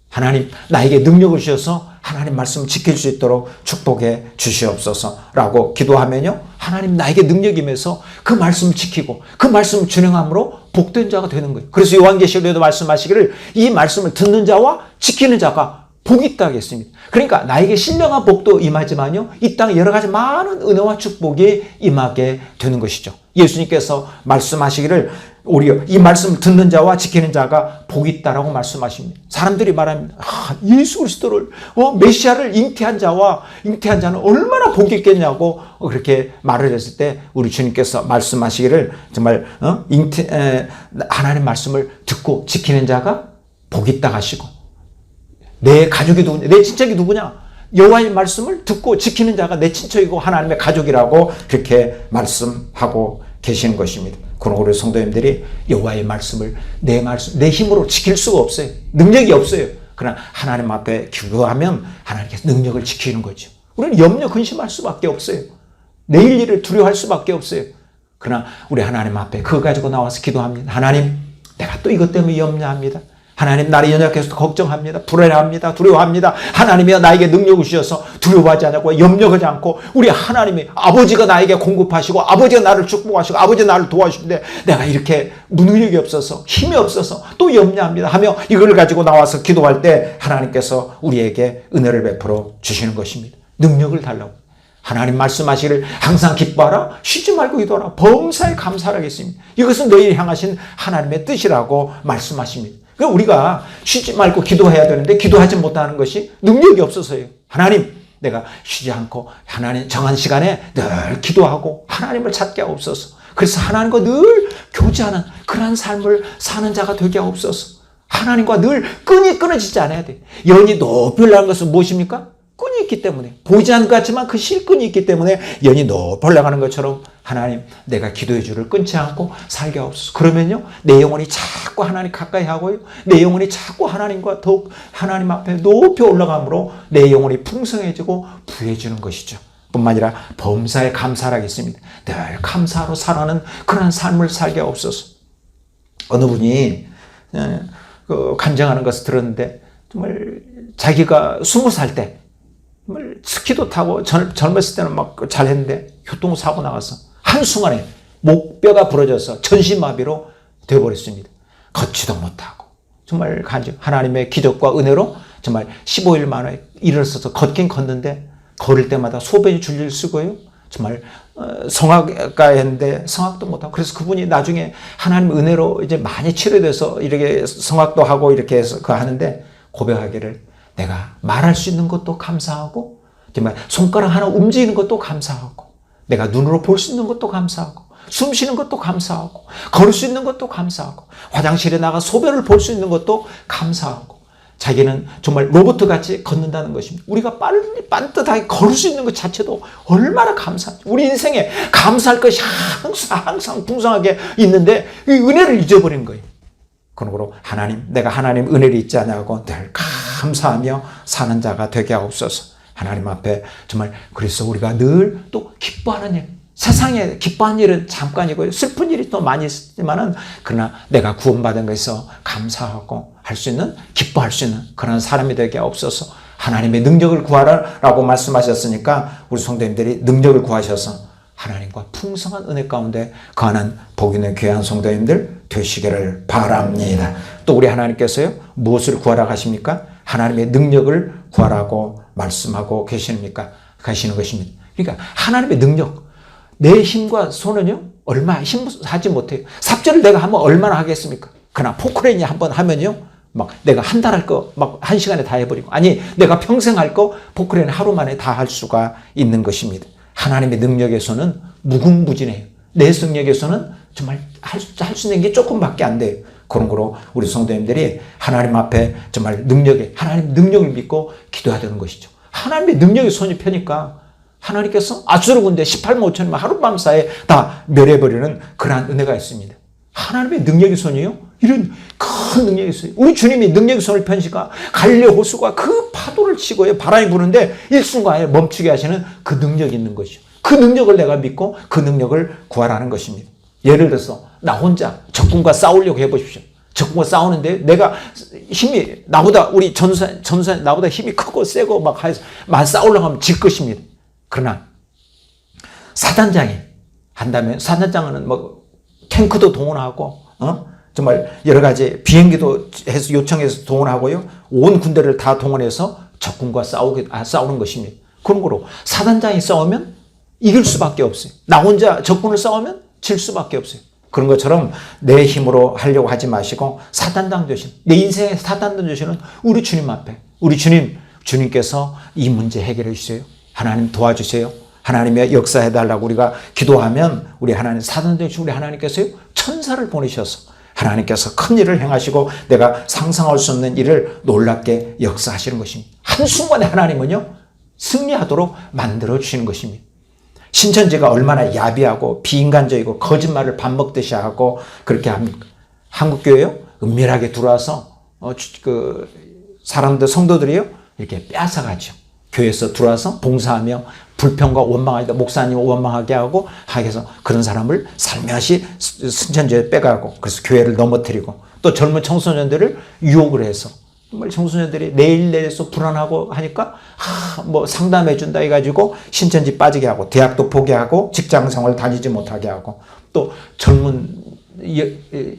Speaker 1: 하나님, 나에게 능력을 주셔서 하나님 말씀을 지킬 수 있도록 축복해 주시옵소서라고 기도하면요, 하나님 나에게 능력이 임해서 그 말씀을 지키고 그 말씀을 준행함으로 복된 자가 되는 거예요. 그래서 요한계시록에도 말씀하시기를 이 말씀을 듣는 자와 지키는 자가 복이 있다고 했습니다. 그러니까 나에게 신령한 복도 임하지만요, 이 땅에 여러 가지 많은 은혜와 축복이 임하게 되는 것이죠. 예수님께서 말씀하시기를 우리 이 말씀을 듣는 자와 지키는 자가 복이 있다라고 말씀하십니다. 사람들이 말합니다. 예수 그리스도를 메시아를 잉태한 자는 얼마나 복이 있겠냐고 그렇게 말을 했을 때 우리 주님께서 말씀하시기를 정말 하나님 말씀을 듣고 지키는 자가 복이 있다 하시고, 내 가족이 누구냐, 내 친척이 누구냐, 여호와의 말씀을 듣고 지키는 자가 내 친척이고 하나님의 가족이라고 그렇게 말씀하고 계시는 것입니다. 그러나 우리 성도님들이 여호와의 말씀을 내 힘으로 지킬 수가 없어요. 능력이 없어요. 그러나 하나님 앞에 기도하면 하나님께서 능력을 지키는 거죠. 우리는 염려 근심할 수밖에 없어요. 내일 일을 두려워할 수밖에 없어요. 그러나 우리 하나님 앞에 그거 가지고 나와서 기도합니다. 하나님, 내가 또 이것 때문에 염려합니다. 하나님, 나를 연약해서 걱정합니다. 불안합니다. 두려워합니다. 하나님이여 나에게 능력을 주셔서 두려워하지 않고 염려하지 않고 우리 하나님이 아버지가 나에게 공급하시고 아버지가 나를 축복하시고 아버지가 나를 도와주시는데 내가 이렇게 능력이 없어서 힘이 없어서 또 염려합니다 하며 이걸 가지고 나와서 기도할 때 하나님께서 우리에게 은혜를 베풀어 주시는 것입니다. 능력을 달라고. 하나님 말씀하시기를 항상 기뻐하라, 쉬지 말고 기도하라, 범사에 감사하겠습니다. 이것은 너희를 향하신 하나님의 뜻이라고 말씀하십니다. 그러니까 우리가 쉬지 말고 기도해야 되는데 기도하지 못하는 것이 능력이 없어서예요. 하나님, 내가 쉬지 않고 하나님 정한 시간에 늘 기도하고 하나님을 찾게 하옵소서. 그래서 하나님과 늘 교제하는 그러한 삶을 사는 자가 되게 하옵소서. 하나님과 늘 끈이 끊어지지 않아야 돼. 연이 높이 올라가는 것은 무엇입니까? 끈이 있기 때문에, 보이지 않는 것 같지만 그 실끈이 있기 때문에 연이 높이 올라가는 것처럼 하나님, 내가 기도의 줄을 끊지 않고 살게 하옵소서. 그러면요, 내 영혼이 자꾸 하나님 가까이 하고요, 내 영혼이 자꾸 하나님과 더욱 하나님 앞에 높이 올라감으로 내 영혼이 풍성해지고 부해지는 것이죠. 뿐만 아니라 범사에 감사하겠습니다. 늘 감사로 살아가는 그런 삶을 살게 하옵소서. 어느 분이 간증하는 것을 들었는데 정말 자기가 20살 때 정말 스키도 타고 젊었을 때는 막 잘했는데 교통사고 나가서 한순간에 목뼈가 부러져서 전신마비로 되어버렸습니다. 걷지도 못하고 정말 하나님의 기적과 은혜로 정말 15일 만에 일어서서 걷긴 걷는데 걸을 때마다 소변이 줄줄 쓰고요. 정말 성악가에 했는데 성악도 못하고, 그래서 그분이 나중에 하나님 은혜로 이제 많이 치료돼서 이렇게 성악도 하고 이렇게 해서 하는데 고백하기를, 내가 말할 수 있는 것도 감사하고 정말 손가락 하나 움직이는 것도 감사하고 내가 눈으로 볼 수 있는 것도 감사하고 숨 쉬는 것도 감사하고 걸을 수 있는 것도 감사하고 화장실에 나가 소변을 볼 수 있는 것도 감사하고, 자기는 정말 로봇같이 걷는다는 것입니다. 우리가 빨리 반듯하게 걸을 수 있는 것 자체도 얼마나 감사한지. 우리 인생에 감사할 것이 항상 풍성하게 있는데 이 은혜를 잊어버린 거예요. 그러므로 하나님, 내가 하나님 은혜를 잊지 않냐고 늘 감사하며 사는 자가 되게 하옵소서. 하나님 앞에 정말, 그래서 우리가 늘 또 기뻐하는 일, 세상에 기뻐한 일은 잠깐이고요. 슬픈 일이 또 많이 있지만은, 그러나 내가 구원받은 것에서 감사하고 할 수 있는, 기뻐할 수 있는 그런 사람이 되게 없어서 하나님의 능력을 구하라라고 말씀하셨으니까 우리 성도님들이 능력을 구하셔서 하나님과 풍성한 은혜 가운데 거하는 복 있는 귀한 성도님들 되시기를 바랍니다. 또 우리 하나님께서요, 무엇을 구하라고 하십니까? 하나님의 능력을 구하라고 말씀하고 계십니까? 가시는 것입니다. 그러니까 하나님의 능력, 내 힘과 손은요, 얼마 힘하지 못해요. 삽질을 내가 하면 얼마나 하겠습니까? 그러나 포크레인이 한번 하면요, 막 내가 한 달 할 거 막 한 시간에 다 해버리고, 아니 내가 평생 할 거 포크레인 하루 만에 다 할 수가 있는 것입니다. 하나님의 능력에서는 무궁무진해요. 내 능력에서는 정말 할 수 있는 게 조금밖에 안 돼요. 그런 거로 우리 성도님들이 하나님 앞에 정말 하나님 능력을 믿고 기도해야 되는 것이죠. 하나님의 능력이 손이 펴니까 하나님께서 아수르 군대 18만 5천이면 하룻밤 사이에 다 멸해버리는 그러한 은혜가 있습니다. 하나님의 능력의 손이요, 이런 큰 능력이 있어요. 우리 주님이 능력의 손을 펴니까 갈릴리 호수가 그 파도를 치고요, 바람이 부는데 일순간에 멈추게 하시는 그 능력이 있는 것이죠. 그 능력을 내가 믿고 그 능력을 구하라는 것입니다. 예를 들어서 나 혼자 적군과 싸우려고 해보십시오. 적군과 싸우는데 내가 힘이 나보다, 우리 전사 나보다 힘이 크고 세고 막 싸우려고 하면 질 것입니다. 그러나 사단장이 한다면, 사단장은 뭐 탱크도 동원하고 정말 여러 가지 비행기도 해서 요청해서 동원하고요, 온 군대를 다 동원해서 적군과 싸우는 것입니다. 그런 거로 사단장이 싸우면 이길 수밖에 없어요. 나 혼자 적군을 싸우면 질 수밖에 없어요. 그런 것처럼 내 힘으로 하려고 하지 마시고 사단장 되신, 내 인생의 사단장 되시는 우리 주님 앞에, 우리 주님께서 이 문제 해결해 주세요. 하나님 도와주세요. 하나님의 역사해달라고 우리가 기도하면 우리 하나님 사단 되신 우리 하나님께서요, 천사를 보내셔서 하나님께서 큰 일을 행하시고 내가 상상할 수 없는 일을 놀랍게 역사하시는 것입니다. 한순간에 하나님은요, 승리하도록 만들어 주시는 것입니다. 신천지가 얼마나 야비하고 비인간적이고 거짓말을 밥 먹듯이 하고 그렇게 합니까? 한국교회요, 은밀하게 들어와서 사람들, 성도들이요, 이렇게 뺏어가죠. 교회에서 들어와서 봉사하며 불평과 원망하다 목사님을 원망하게 하고 해서 그런 사람을 살며시 신천지에 빼가고, 그래서 교회를 넘어뜨리고, 또 젊은 청소년들을 유혹을 해서 정말 청소년들이 내일내려서 불안하고 하니까 뭐 상담해 준다 해가지고 신천지 빠지게 하고, 대학도 포기하고 직장생활 다니지 못하게 하고, 또 젊은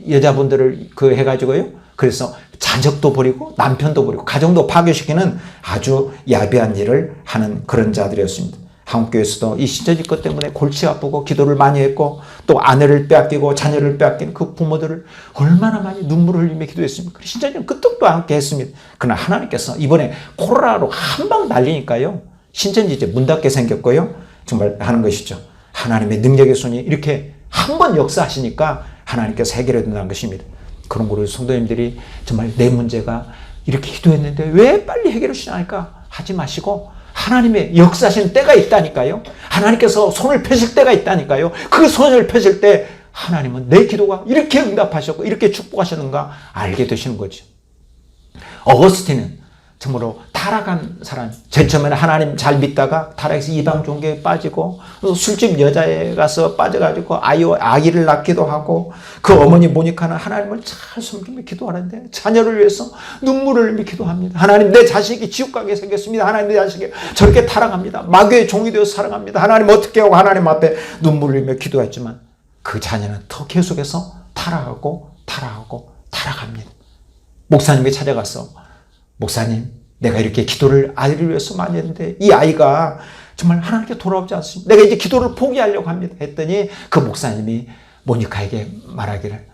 Speaker 1: 여자분들을 해가지고요, 그래서 자녀도 버리고 남편도 버리고 가정도 파괴시키는 아주 야비한 일을 하는 그런 자들이었습니다. 한국교회에서도 이 신천지 것 때문에 골치 아프고 기도를 많이 했고, 또 아내를 빼앗기고 자녀를 빼앗긴 그 부모들을 얼마나 많이 눈물을 흘리며 기도했습니까? 신천지는 끄떡도 않게 했습니다. 그러나 하나님께서 이번에 코로나로 한 방 날리니까요, 신천지 이제 문 닫게 생겼고요, 정말 하는 것이죠. 하나님의 능력의 손이 이렇게 한 번 역사하시니까 하나님께서 해결해 준다는 것입니다. 그런 거를 성도님들이 정말 내 문제가 이렇게 기도했는데 왜 빨리 해결을 시작할까 하지 마시고, 하나님의 역사하시는 때가 있다니까요. 하나님께서 손을 펴실 때가 있다니까요. 그 손을 펴실 때 하나님은 내 기도가 이렇게 응답하셨고 이렇게 축복하셨는가 알게 되시는 거죠. 어거스틴은 정말로 타락한 사람, 제일 처음에는 하나님 잘 믿다가 타락해서 이방 종교에 빠지고, 술집 여자에 가서 빠져가지고 아기를 낳기도 하고, 그 어머니 모니카는 하나님을 잘 섬기며 기도하는데 자녀를 위해서 눈물을 흘리며 기도합니다. 하나님, 내 자식이 지옥 가게 생겼습니다. 하나님, 내 자식이 저렇게 타락합니다. 마귀의 종이 되어서 살아갑니다. 하나님 어떻게 하고 하나님 앞에 눈물을 흘리며 기도했지만 그 자녀는 더 계속해서 타락합니다. 목사님께 찾아가서, 목사님, 내가 이렇게 기도를 아이를 위해서 많이 했는데 이 아이가 정말 하나님께 돌아오지 않습니다. 내가 이제 기도를 포기하려고 합니다. 했더니 그 목사님이 모니카에게 말하기를,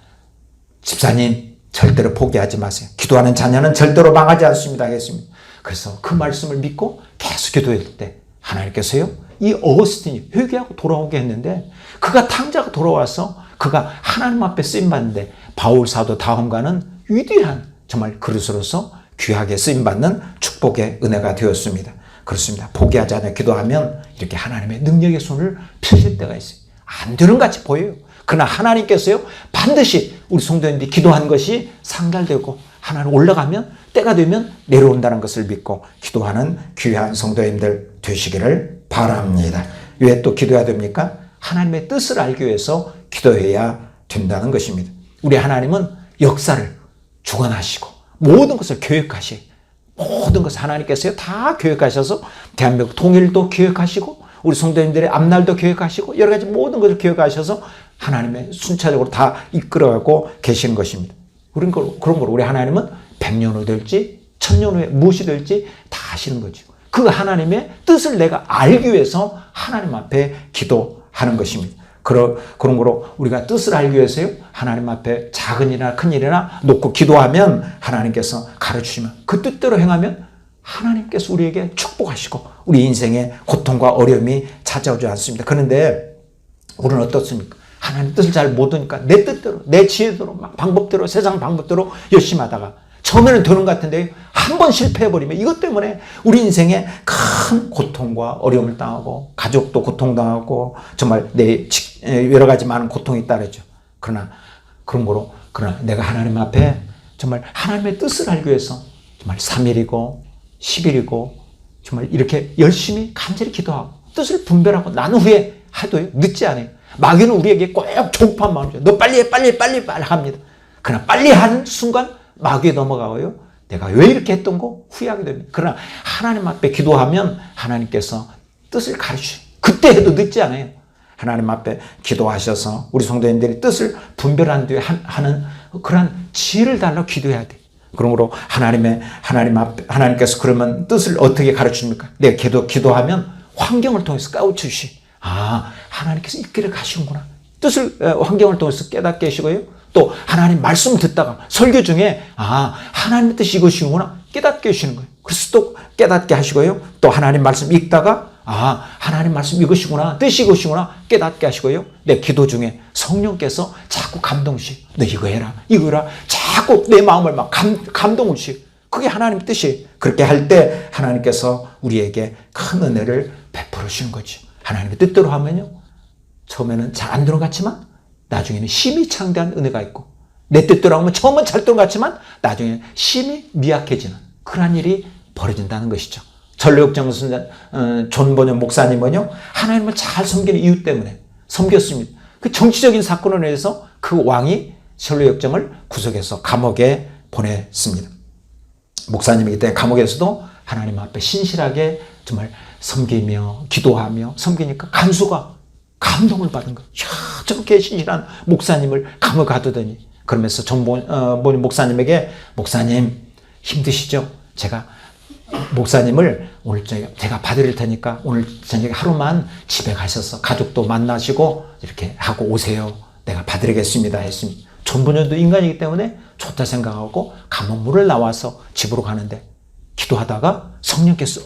Speaker 1: 집사님, 절대로 포기하지 마세요. 기도하는 자녀는 절대로 망하지 않습니다. 했습니다. 그래서 그 말씀을 믿고 계속 기도했을 때 하나님께서요, 이 어거스틴이 회개하고 돌아오게 했는데, 그가 탕자가 돌아와서 그가 하나님 앞에 쓰임받는데 바울 사도 다음과는 위대한 정말 그릇으로서 귀하게 쓰임받는 축복의 은혜가 되었습니다. 그렇습니다. 포기하지 않아 기도하면 이렇게 하나님의 능력의 손을 펴실 때가 있어요. 안 되는 것 같이 보여요. 그러나 하나님께서요, 반드시 우리 성도님들이 기도한 것이 상달되고 하나님 올라가면, 때가 되면 내려온다는 것을 믿고 기도하는 귀한 성도님들 되시기를 바랍니다. 왜 또 기도해야 됩니까? 하나님의 뜻을 알기 위해서 기도해야 된다는 것입니다. 우리 하나님은 역사를 주관하시고 모든 것을 계획하시, 모든 것을 하나님께서 다 계획하셔서 대한민국 통일도 계획하시고 우리 성도님들의 앞날도 계획하시고 여러 가지 모든 것을 계획하셔서 하나님의 순차적으로 다 이끌어가고 계시는 것입니다. 그런 걸 우리 하나님은 100년 후 될지 1000년 후에 무엇이 될지 다 아시는 거죠. 그 하나님의 뜻을 내가 알기 위해서 하나님 앞에 기도하는 것입니다. 그런 거로 우리가 뜻을 알기 위해서요, 하나님 앞에 작은 일이나 큰 일이나 놓고 기도하면 하나님께서 가르치시면 그 뜻대로 행하면 하나님께서 우리에게 축복하시고 우리 인생에 고통과 어려움이 찾아오지 않습니다. 그런데 우리는 어떻습니까? 하나님 뜻을 잘 모르니까 내 뜻대로, 내 지혜대로, 막 방법대로, 세상 방법대로 열심히 하다가 처음에는 되는 것 같은데 한 번 실패해버리면 이것 때문에 우리 인생에 큰 고통과 어려움을 당하고 가족도 고통당하고 정말 내 여러 가지 많은 고통이 따르죠. 그러나 내가 하나님 앞에 정말 하나님의 뜻을 알기 위해서 정말 3일이고 10일이고 정말 이렇게 열심히 간절히 기도하고 뜻을 분별하고 난 후에 해도요, 늦지 않아요. 마귀는 우리에게 꼭 조급한 마음이죠. 너 빨리 해, 빨리 합니다. 그러나 빨리 하는 순간 마귀에 넘어가고요, 내가 왜 이렇게 했던 거 후회하게 됩니다. 그러나 하나님 앞에 기도하면 하나님께서 뜻을 가르치셔요. 그때 해도 늦지 않아요. 하나님 앞에 기도하셔서 우리 성도님들이 뜻을 분별한 뒤에 하는 그러한 지혜를 달라고 기도해야 돼요. 그러므로 하나님께서 그러면 뜻을 어떻게 가르칩니까? 내가 기도하면 환경을 통해서 까우치시. 하나님께서 이 길을 가시는구나. 뜻을 환경을 통해서 깨닫게 하시고요. 또 하나님 말씀 듣다가 설교 중에 하나님의 뜻이 이것이구나 깨닫게 하시는 거예요. 그래서 또 깨닫게 하시고요. 또 하나님 말씀 읽다가 하나님 말씀 이것이구나, 뜻이 이것이구나 깨닫게 하시고요. 내 기도 중에 성령께서 자꾸 감동시, 너 이거 해라, 자꾸 내 마음을 막 감동을 시. 그게 하나님 뜻이에요. 그렇게 할 때 하나님께서 우리에게 큰 은혜를 베풀어 주시는 거죠. 하나님의 뜻대로 하면요, 처음에는 잘 안 들어갔지만 나중에는 심히 창대한 은혜가 있고, 내 뜻대로 하면 처음은 잘 들어갔지만 나중에는 심히 미약해지는 그런 일이 벌어진다는 것이죠. 전례역정 존 번연 목사님은요, 하나님을 잘 섬기는 이유 때문에 섬겼습니다. 그 정치적인 사건으로 인해서 그 왕이 전례역정을 구속해서 감옥에 보냈습니다. 목사님이기 때문에 감옥에서도 하나님 앞에 신실하게 정말 섬기며 기도하며 섬기니까 간수가 감동을 받은 거예요. 저렇게 신실한 목사님을 감옥에 가두더니, 그러면서 전본 목사님에게, 목사님 힘드시죠? 제가 목사님을 오늘 제가 봐드릴 테니까 오늘 저녁에 하루만 집에 가셔서 가족도 만나시고 이렇게 하고 오세요. 내가 봐드리겠습니다 했습니다. 전본연도 인간이기 때문에 좋다 생각하고 감옥문을 나와서 집으로 가는데 기도하다가 성령께서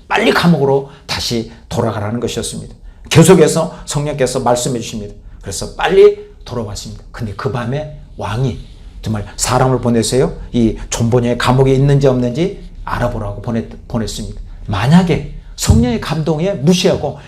Speaker 1: 빨리 감옥으로 다시 돌아가라는 것이었습니다. 계속해서 성령께서 말씀해 주십니다. 그래서 빨리 돌아왔습니다. 근데 그 밤에 왕이 정말 사람을 보내세요. 이 존본의 감옥에 있는지 없는지 알아보라고 보냈습니다. 만약에 성령의 감동에 무시하고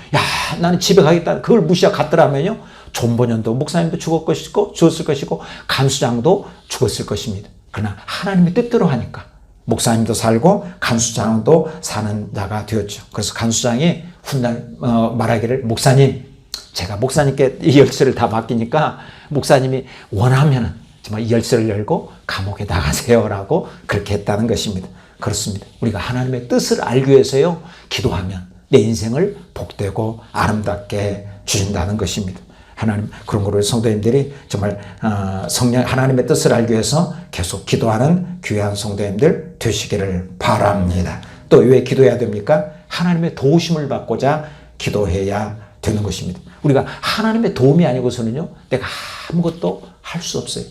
Speaker 1: 나는 집에 가겠다 그걸 무시하고 갔더라면요, 존본연도 목사님도 죽었을 것이고 간수장도 죽었을 것입니다. 그러나 하나님의 뜻대로 하니까 목사님도 살고 간수장도 사는 자가 되었죠. 그래서 간수장이 훗날 말하기를, 목사님, 제가 목사님께 이 열쇠를 다 맡기니까 목사님이 원하면은 정말 이 열쇠를 열고 감옥에 나가세요라고 그렇게 했다는 것입니다. 그렇습니다. 우리가 하나님의 뜻을 알기 위해서요, 기도하면 내 인생을 복되고 아름답게 주신다는 것입니다. 하나님, 그런 거로 성도님들이 정말 하나님의 뜻을 알기 위해서 계속 기도하는 귀한 성도님들 되시기를 바랍니다. 또 왜 기도해야 됩니까? 하나님의 도우심을 받고자 기도해야 되는 것입니다. 우리가 하나님의 도움이 아니고서는요, 내가 아무것도 할 수 없어요.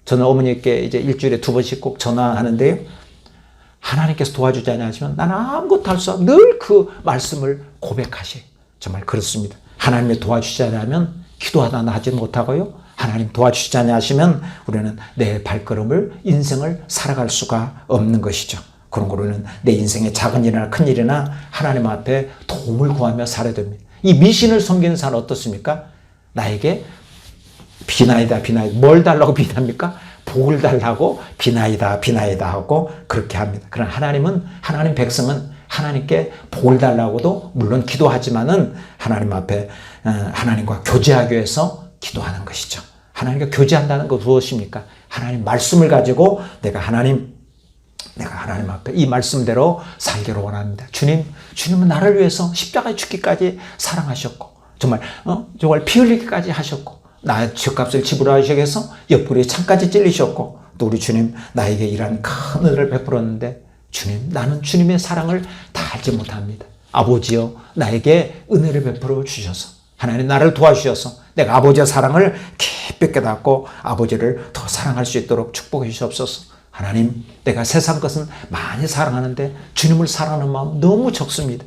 Speaker 1: 저는 어머니께 이제 일주일에 2번씩 꼭 전화하는데요, 하나님께서 도와주지 않으시면 나는 아무것도 할 수 없어. 늘 그 말씀을 고백하셔요. 정말 그렇습니다. 하나님이 도와주시지 않으면 기도하다 나지 못하고요, 하나님 도와주시지 않으시면 우리는 내 발걸음을, 인생을 살아갈 수가 없는 것이죠. 그런 거로는 내 인생의 작은 일이나 큰 일이나 하나님 앞에 도움을 구하며 살아야 됩니다. 이 미신을 섬기는 사람은 어떻습니까? 나에게 비나이다 뭘 달라고 비납니까? 복을 달라고 비나이다 하고 그렇게 합니다. 그러나 하나님 백성은 하나님께 복을 달라고도 물론 기도하지만은 하나님 앞에 하나님과 교제하기 위해서 기도하는 것이죠. 하나님과 교제한다는 것 무엇입니까? 하나님 말씀을 가지고 내가 하나님 앞에 이 말씀대로 살기를 원합니다. 주님은 나를 위해서 십자가에 죽기까지 사랑하셨고 정말 피 흘리기까지 하셨고 나의 죗값을 지불하시기 위해서 옆구리에 창까지 찔리셨고 또 우리 주님 나에게 이러한 큰 은혜를 베풀었는데 주님, 나는 주님의 사랑을 다 알지 못합니다. 아버지여, 나에게 은혜를 베풀어 주셔서 하나님 나를 도와주셔서 내가 아버지의 사랑을 깊이 깨닫고 아버지를 더 사랑할 수 있도록 축복해 주시옵소서. 하나님, 내가 세상 것은 많이 사랑하는데 주님을 사랑하는 마음 너무 적습니다.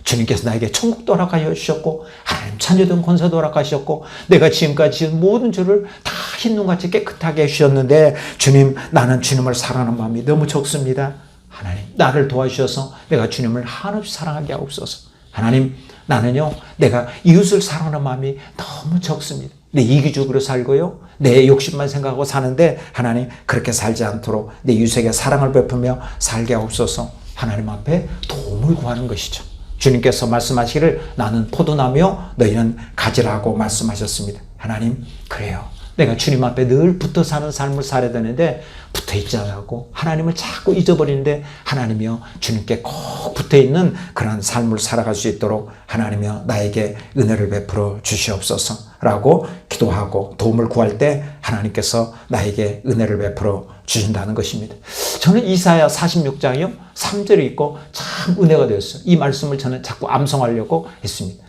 Speaker 1: 주님께서 나에게 천국도 허락하여 주셨고 하나님 찬조된 권세도 허락하셨고 내가 지금까지 지은 모든 죄를 다 흰눈같이 깨끗하게 해주셨는데 주님, 나는 주님을 사랑하는 마음이 너무 적습니다. 하나님, 나를 도와주셔서 내가 주님을 한없이 사랑하게 하옵소서. 하나님, 나는요, 내가 이웃을 사랑하는 마음이 너무 적습니다. 내 이기적으로 살고요, 내 욕심만 생각하고 사는데 하나님, 그렇게 살지 않도록 내 이웃에게 사랑을 베풀며 살게 하옵소서. 하나님 앞에 도움을 구하는 것이죠. 주님께서 말씀하시기를 나는 포도나무요 너희는 가지라고 말씀하셨습니다. 하나님, 그래요. 내가 주님 앞에 늘 붙어 사는 삶을 살아야 되는데 붙어 있지 않고 하나님을 자꾸 잊어버리는데 하나님이여 주님께 꼭 붙어 있는 그런 삶을 살아갈 수 있도록 하나님이여 나에게 은혜를 베풀어 주시옵소서라고 기도하고 도움을 구할 때 하나님께서 나에게 은혜를 베풀어 주신다는 것입니다. 저는 이사야 46장이요 3절을 읽고 참 은혜가 되었어요. 이 말씀을 저는 자꾸 암송하려고 했습니다.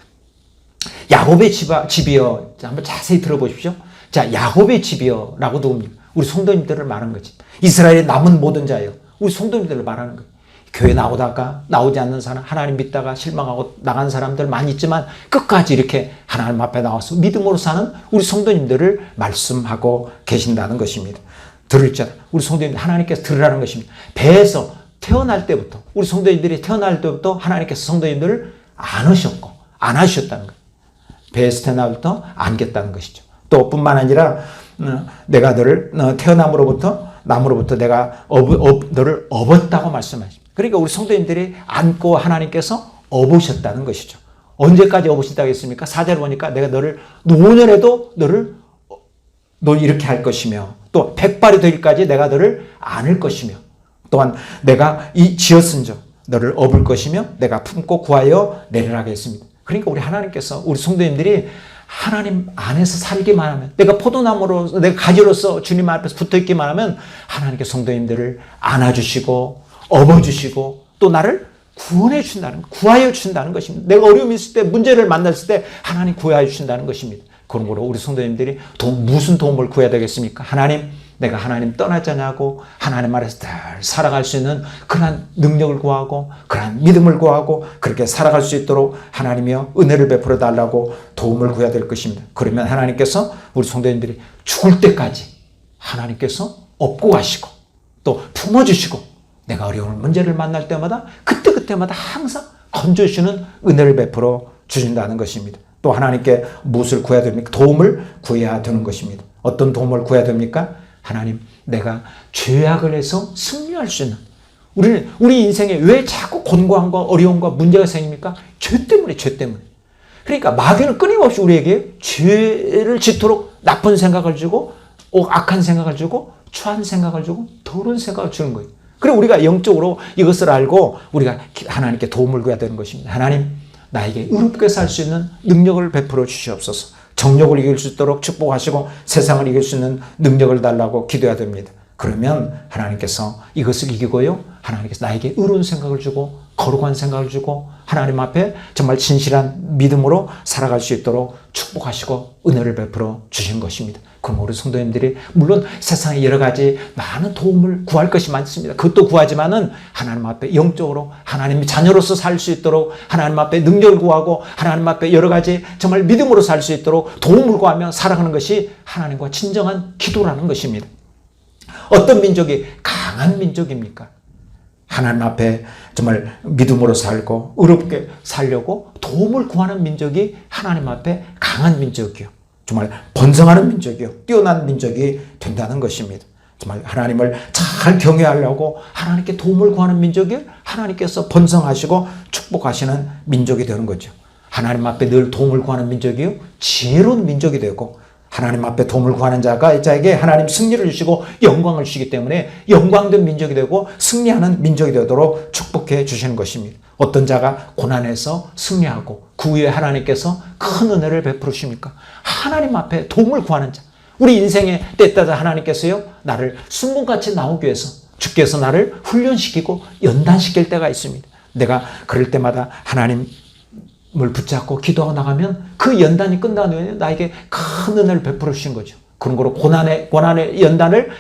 Speaker 1: 야곱의 집이여, 한번 자세히 들어보십시오. 자, 야곱의 집이여 라고 누굽니까? 우리 성도님들을 말하는 거지. 이스라엘의 남은 모든 자여, 우리 성도님들을 말하는 거예요. 교회 나오다가 나오지 않는 사람, 하나님 믿다가 실망하고 나간 사람들 많이 있지만 끝까지 이렇게 하나님 앞에 나와서 믿음으로 사는 우리 성도님들을 말씀하고 계신다는 것입니다. 들을 자, 우리 성도님들 하나님께서 들으라는 것입니다. 배에서 태어날 때부터 우리 성도님들이 태어날 때부터 하나님께서 성도님들을 안으셨고 안 하셨다는 거예요. 배에서 태어날 때부터 안겠다는 것이죠. 또 뿐만 아니라 내가 너를 태어남으로부터 나무로부터 내가 너를 업었다고 말씀하십니다. 그러니까 우리 성도님들이 안고 하나님께서 업으셨다는 것이죠. 언제까지 업으신다고 했습니까? 4절 보니까 내가 너를 노년에도 너를 이렇게 할 것이며 또 백발이 되기까지 내가 너를 안을 것이며 또한 내가 이 지었은즉 너를 업을 것이며 내가 품고 구하여 내리라 하겠습니다. 그러니까 우리 하나님께서 우리 성도님들이 하나님 안에서 살기만 하면 내가 포도나무로 내가 가지로서 주님 앞에서 붙어있기만 하면 하나님께 성도님들을 안아주시고 업어주시고 또 나를 구원해 주신다는 것, 구하여 주신다는 것입니다. 내가 어려움이 있을 때 문제를 만났을 때 하나님 구하여 주신다는 것입니다. 그런 거로 우리 성도님들이 무슨 도움을 구해야 되겠습니까? 하나님, 내가 하나님 떠나지 않냐고 하나님 아래서 늘 살아갈 수 있는 그러한 능력을 구하고 그러한 믿음을 구하고 그렇게 살아갈 수 있도록 하나님이여 은혜를 베풀어 달라고 도움을 구해야 될 것입니다. 그러면 하나님께서 우리 성도님들이 죽을 때까지 하나님께서 업고 가시고 또 품어주시고 내가 어려운 문제를 만날 때마다 그때마다 항상 건져주시는 은혜를 베풀어 주신다는 것입니다. 또 하나님께 무엇을 구해야 됩니까? 도움을 구해야 되는 것입니다. 어떤 도움을 구해야 됩니까? 하나님, 내가 죄악을 해서 승리할 수 있는 우리 인생에 왜 자꾸 곤고함과 어려움과 문제가 생깁니까? 죄 때문에. 그러니까 마귀는 끊임없이 우리에게 죄를 짓도록 나쁜 생각을 주고 악한 생각을 주고 추한 생각을 주고 더러운 생각을 주는 거예요. 그래서 우리가 영적으로 이것을 알고 우리가 하나님께 도움을 구해야 되는 것입니다. 하나님, 나에게 의롭게 살 수 있는 능력을 베풀어 주시옵소서. 정욕을 이길 수 있도록 축복하시고 세상을 이길 수 있는 능력을 달라고 기도해야 됩니다. 그러면 하나님께서 이것을 이기고요, 하나님께서 나에게 의로운 생각을 주고 거룩한 생각을 주고 하나님 앞에 정말 진실한 믿음으로 살아갈 수 있도록 축복하시고 은혜를 베풀어 주신 것입니다. 그럼 우리 성도님들이 물론 세상에 여러 가지 많은 도움을 구할 것이 많습니다. 그것도 구하지만은 하나님 앞에 영적으로 하나님의 자녀로서 살 수 있도록 하나님 앞에 능력을 구하고 하나님 앞에 여러 가지 정말 믿음으로 살 수 있도록 도움을 구하며 살아가는 것이 하나님과 진정한 기도라는 것입니다. 어떤 민족이 강한 민족입니까? 하나님 앞에 정말 믿음으로 살고 의롭게 살려고 도움을 구하는 민족이 하나님 앞에 강한 민족이요, 정말 번성하는 민족이요, 뛰어난 민족이 된다는 것입니다. 정말 하나님을 잘 경외하려고 하나님께 도움을 구하는 민족이 하나님께서 번성하시고 축복하시는 민족이 되는 거죠. 하나님 앞에 늘 도움을 구하는 민족이요, 지혜로운 민족이 되고, 하나님 앞에 도움을 구하는 자에게 하나님 승리를 주시고 영광을 주시기 때문에 영광된 민족이 되고 승리하는 민족이 되도록 축복해 주시는 것입니다. 어떤 자가 고난에서 승리하고 그 후에 하나님께서 큰 은혜를 베풀으십니까? 하나님 앞에 도움을 구하는 자. 우리 인생의 때때다 하나님께서요, 나를 순금같이 나오기 위해서 주께서 나를 훈련시키고 연단시킬 때가 있습니다. 내가 그럴 때마다 하나님을 붙잡고 기도하고 나가면 그 연단이 끝난 후에 나에게 큰 은혜를 베풀어 주신 거죠. 그런 거로 고난의 연단을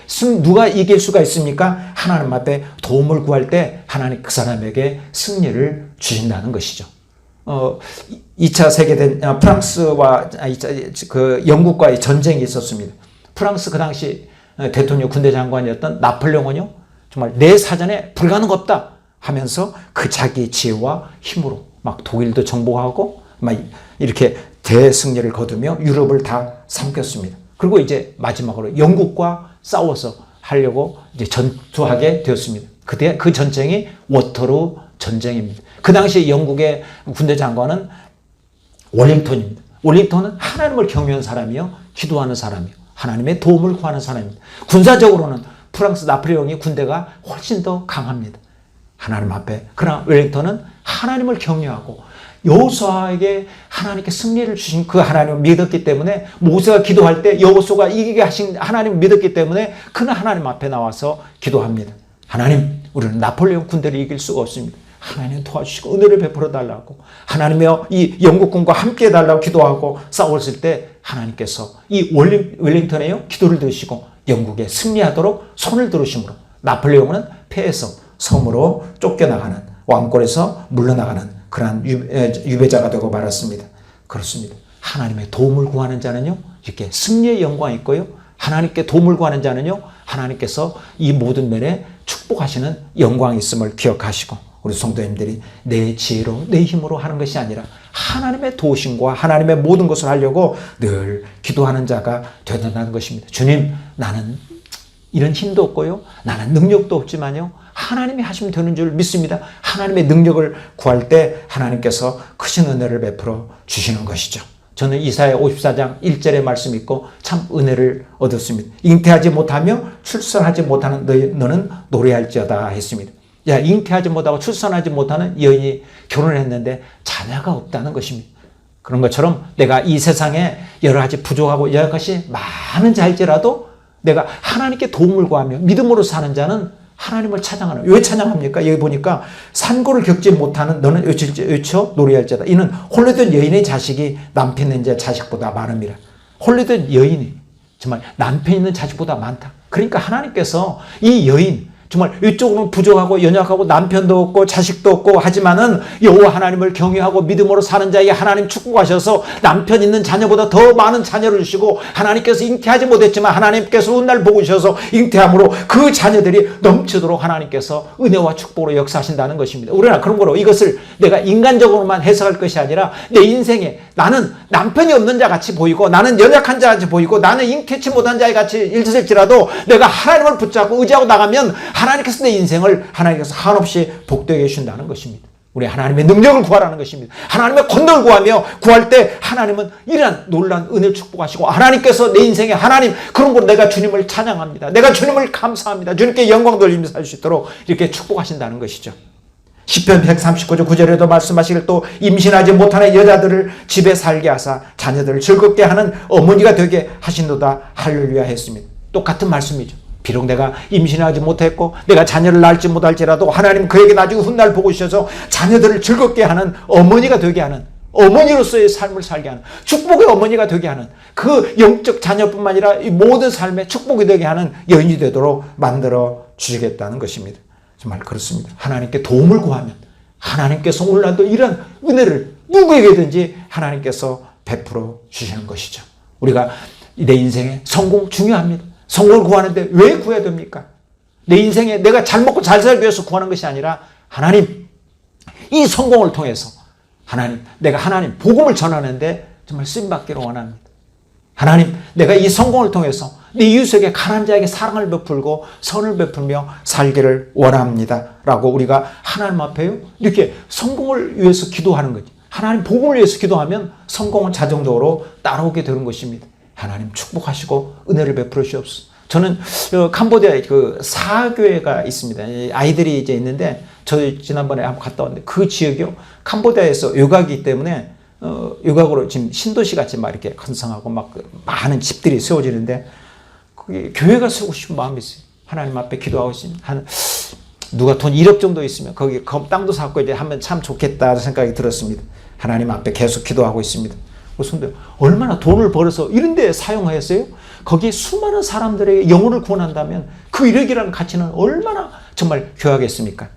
Speaker 1: 누가 이길 수가 있습니까? 하나님 앞에 도움을 구할 때 하나님 그 사람에게 승리를 주신다는 것이죠. 2차 세계대전, 프랑스와 그 영국과의 전쟁이 있었습니다. 프랑스 그 당시 대통령 군대 장관이었던 나폴레옹은요, 정말 내 사전에 불가능 없다 하면서 그 자기 지혜와 힘으로 막 독일도 정복하고 막 이렇게 대승리를 거두며 유럽을 다 삼켰습니다. 그리고 이제 마지막으로 영국과 싸워서 하려고 이제 전투하게 되었습니다. 그때 그 전쟁이 워터루 전쟁입니다. 그 당시 영국의 군대 장관은 월링턴입니다. 월링턴은 하나님을 경외하는 사람이요, 기도하는 사람이요, 하나님의 도움을 구하는 사람입니다. 군사적으로는 프랑스 나폴레옹이 군대가 훨씬 더 강합니다. 하나님 앞에. 그러나 웰링턴은 하나님을 경외하고 여호수아에게 하나님께 승리를 주신 그 하나님을 믿었기 때문에 모세가 기도할 때 여호수아가 이기게 하신 하나님을 믿었기 때문에 그는 하나님 앞에 나와서 기도합니다. 하나님, 우리는 나폴레옹 군대를 이길 수가 없습니다. 하나님 도와주시고 은혜를 베풀어 달라고, 하나님이여 이 영국군과 함께 해달라고 기도하고 싸웠을 때 하나님께서 이 웰링턴의 기도를 들으시고 영국에 승리하도록 손을 들으심으로 나폴레옹은 패해서 섬으로 쫓겨나가는, 왕권에서 물러나가는 그러한 유배자가 되고 말았습니다. 그렇습니다. 하나님의 도움을 구하는 자는요, 이렇게 승리의 영광이 있고요, 하나님께 도움을 구하는 자는요, 하나님께서 이 모든 면에 축복하시는 영광이 있음을 기억하시고, 우리 성도님들이 내 지혜로 내 힘으로 하는 것이 아니라 하나님의 도우심과 하나님의 모든 것을 하려고 늘 기도하는 자가 되어야 것입니다. 주님, 나는 이런 힘도 없고요, 나는 능력도 없지만요, 하나님이 하시면 되는 줄 믿습니다. 하나님의 능력을 구할 때 하나님께서 크신 은혜를 베풀어 주시는 것이죠. 저는 이사야 54장 1절의 말씀 읽고 참 은혜를 얻었습니다. 잉태하지 못하며 출산하지 못하는 너는 노래할지어다 했습니다. 야, 잉태하지 못하고 출산하지 못하는 여인이 결혼을 했는데 자녀가 없다는 것입니다. 그런 것처럼 내가 이 세상에 여러 가지 부족하고 여러 가지 많은 자일지라도 내가 하나님께 도움을 구하며 믿음으로 사는 자는 하나님을 찬양하는. 왜 찬양합니까? 여기 보니까 산고를 겪지 못하는 너는 외쳐 노래할지어다. 이는 홀로된 여인의 자식이 남편 있는 자 자식보다 많습니다. 홀로된 여인이 정말 남편 있는 자식보다 많다. 그러니까 하나님께서 이 여인, 정말 이쪽으로는 부족하고 연약하고 남편도 없고 자식도 없고 하지만은 여호와 하나님을 경외하고 믿음으로 사는 자에게 하나님 축복하셔서 남편 있는 자녀보다 더 많은 자녀를 주시고, 하나님께서 잉태하지 못했지만 하나님께서 훗날 보고 주셔서 잉태함으로 그 자녀들이 넘치도록 하나님께서 은혜와 축복으로 역사하신다는 것입니다. 우리는 그런 거로 이것을 내가 인간적으로만 해석할 것이 아니라 내 인생에 나는 남편이 없는 자 같이 보이고 나는 연약한 자 같이 보이고 나는 잉태치 못한 자 같이 일들지라도 내가 하나님을 붙잡고 의지하고 나가면 하나님께서 내 인생을 하나님께서 한없이 복되게 해주신다는 것입니다. 우리 하나님의 능력을 구하라는 것입니다. 하나님의 권능을 구하며 구할 때 하나님은 이러한 놀라운 은혜를 축복하시고, 하나님께서 내 인생에 하나님, 그런 걸 내가 주님을 찬양합니다. 내가 주님을 감사합니다. 주님께 영광 돌리면서 살 수 있도록 이렇게 축복하신다는 것이죠. 시편 139조 9절에도 말씀하시길, 또 임신하지 못하는 여자들을 집에 살게 하사 자녀들을 즐겁게 하는 어머니가 되게 하신도다 할렐루야 했습니다. 똑같은 말씀이죠. 비록 내가 임신하지 못했고 내가 자녀를 낳을지 못할지라도 하나님 그에게 나중에 훗날 보고 주셔서 자녀들을 즐겁게 하는 어머니가 되게 하는, 어머니로서의 삶을 살게 하는, 축복의 어머니가 되게 하는, 그 영적 자녀뿐만 아니라 이 모든 삶에 축복이 되게 하는 여인이 되도록 만들어 주시겠다는 것입니다. 정말 그렇습니다. 하나님께 도움을 구하면 하나님께서 오늘날도 이런 은혜를 누구에게든지 하나님께서 베풀어 주시는 것이죠. 우리가 내 인생에 성공 중요합니다. 성공을 구하는데 왜 구해야 됩니까? 내 인생에 내가 잘 먹고 잘 살기 위해서 구하는 것이 아니라, 하나님, 이 성공을 통해서 하나님, 내가 하나님 복음을 전하는데 정말 쓰임받기를 원합니다. 하나님, 내가 이 성공을 통해서 네 이웃에게 가난한 자에게 사랑을 베풀고 선을 베풀며 살기를 원합니다. 라고 우리가 하나님 앞에요 이렇게 성공을 위해서 기도하는 거지. 하나님 복음을 위해서 기도하면 성공은 자동적으로 따라오게 되는 것입니다. 하나님 축복하시고 은혜를 베풀어 주옵소서. 저는 캄보디아에 그 사교회가 있습니다. 아이들이 이제 있는데 저 지난번에 한번 갔다 왔는데 그 지역이요 캄보디아에서 요각이기 때문에 요각으로 지금 신도시 같이 막 이렇게 건성하고 막 많은 집들이 세워지는데 거기 교회가 세우고 싶은 마음이 있어요. 하나님 앞에 기도하고 있으면 누가 돈 1억 정도 있으면 거기 땅도 사고 이제 하면 참 좋겠다 생각이 들었습니다. 하나님 앞에 계속 기도하고 있습니다. 그런데 얼마나 돈을 벌어서 이런 데 사용하였어요? 거기에 수많은 사람들에게 영혼을 구원한다면 그 1억이라는 가치는 얼마나 정말 귀하겠습니까?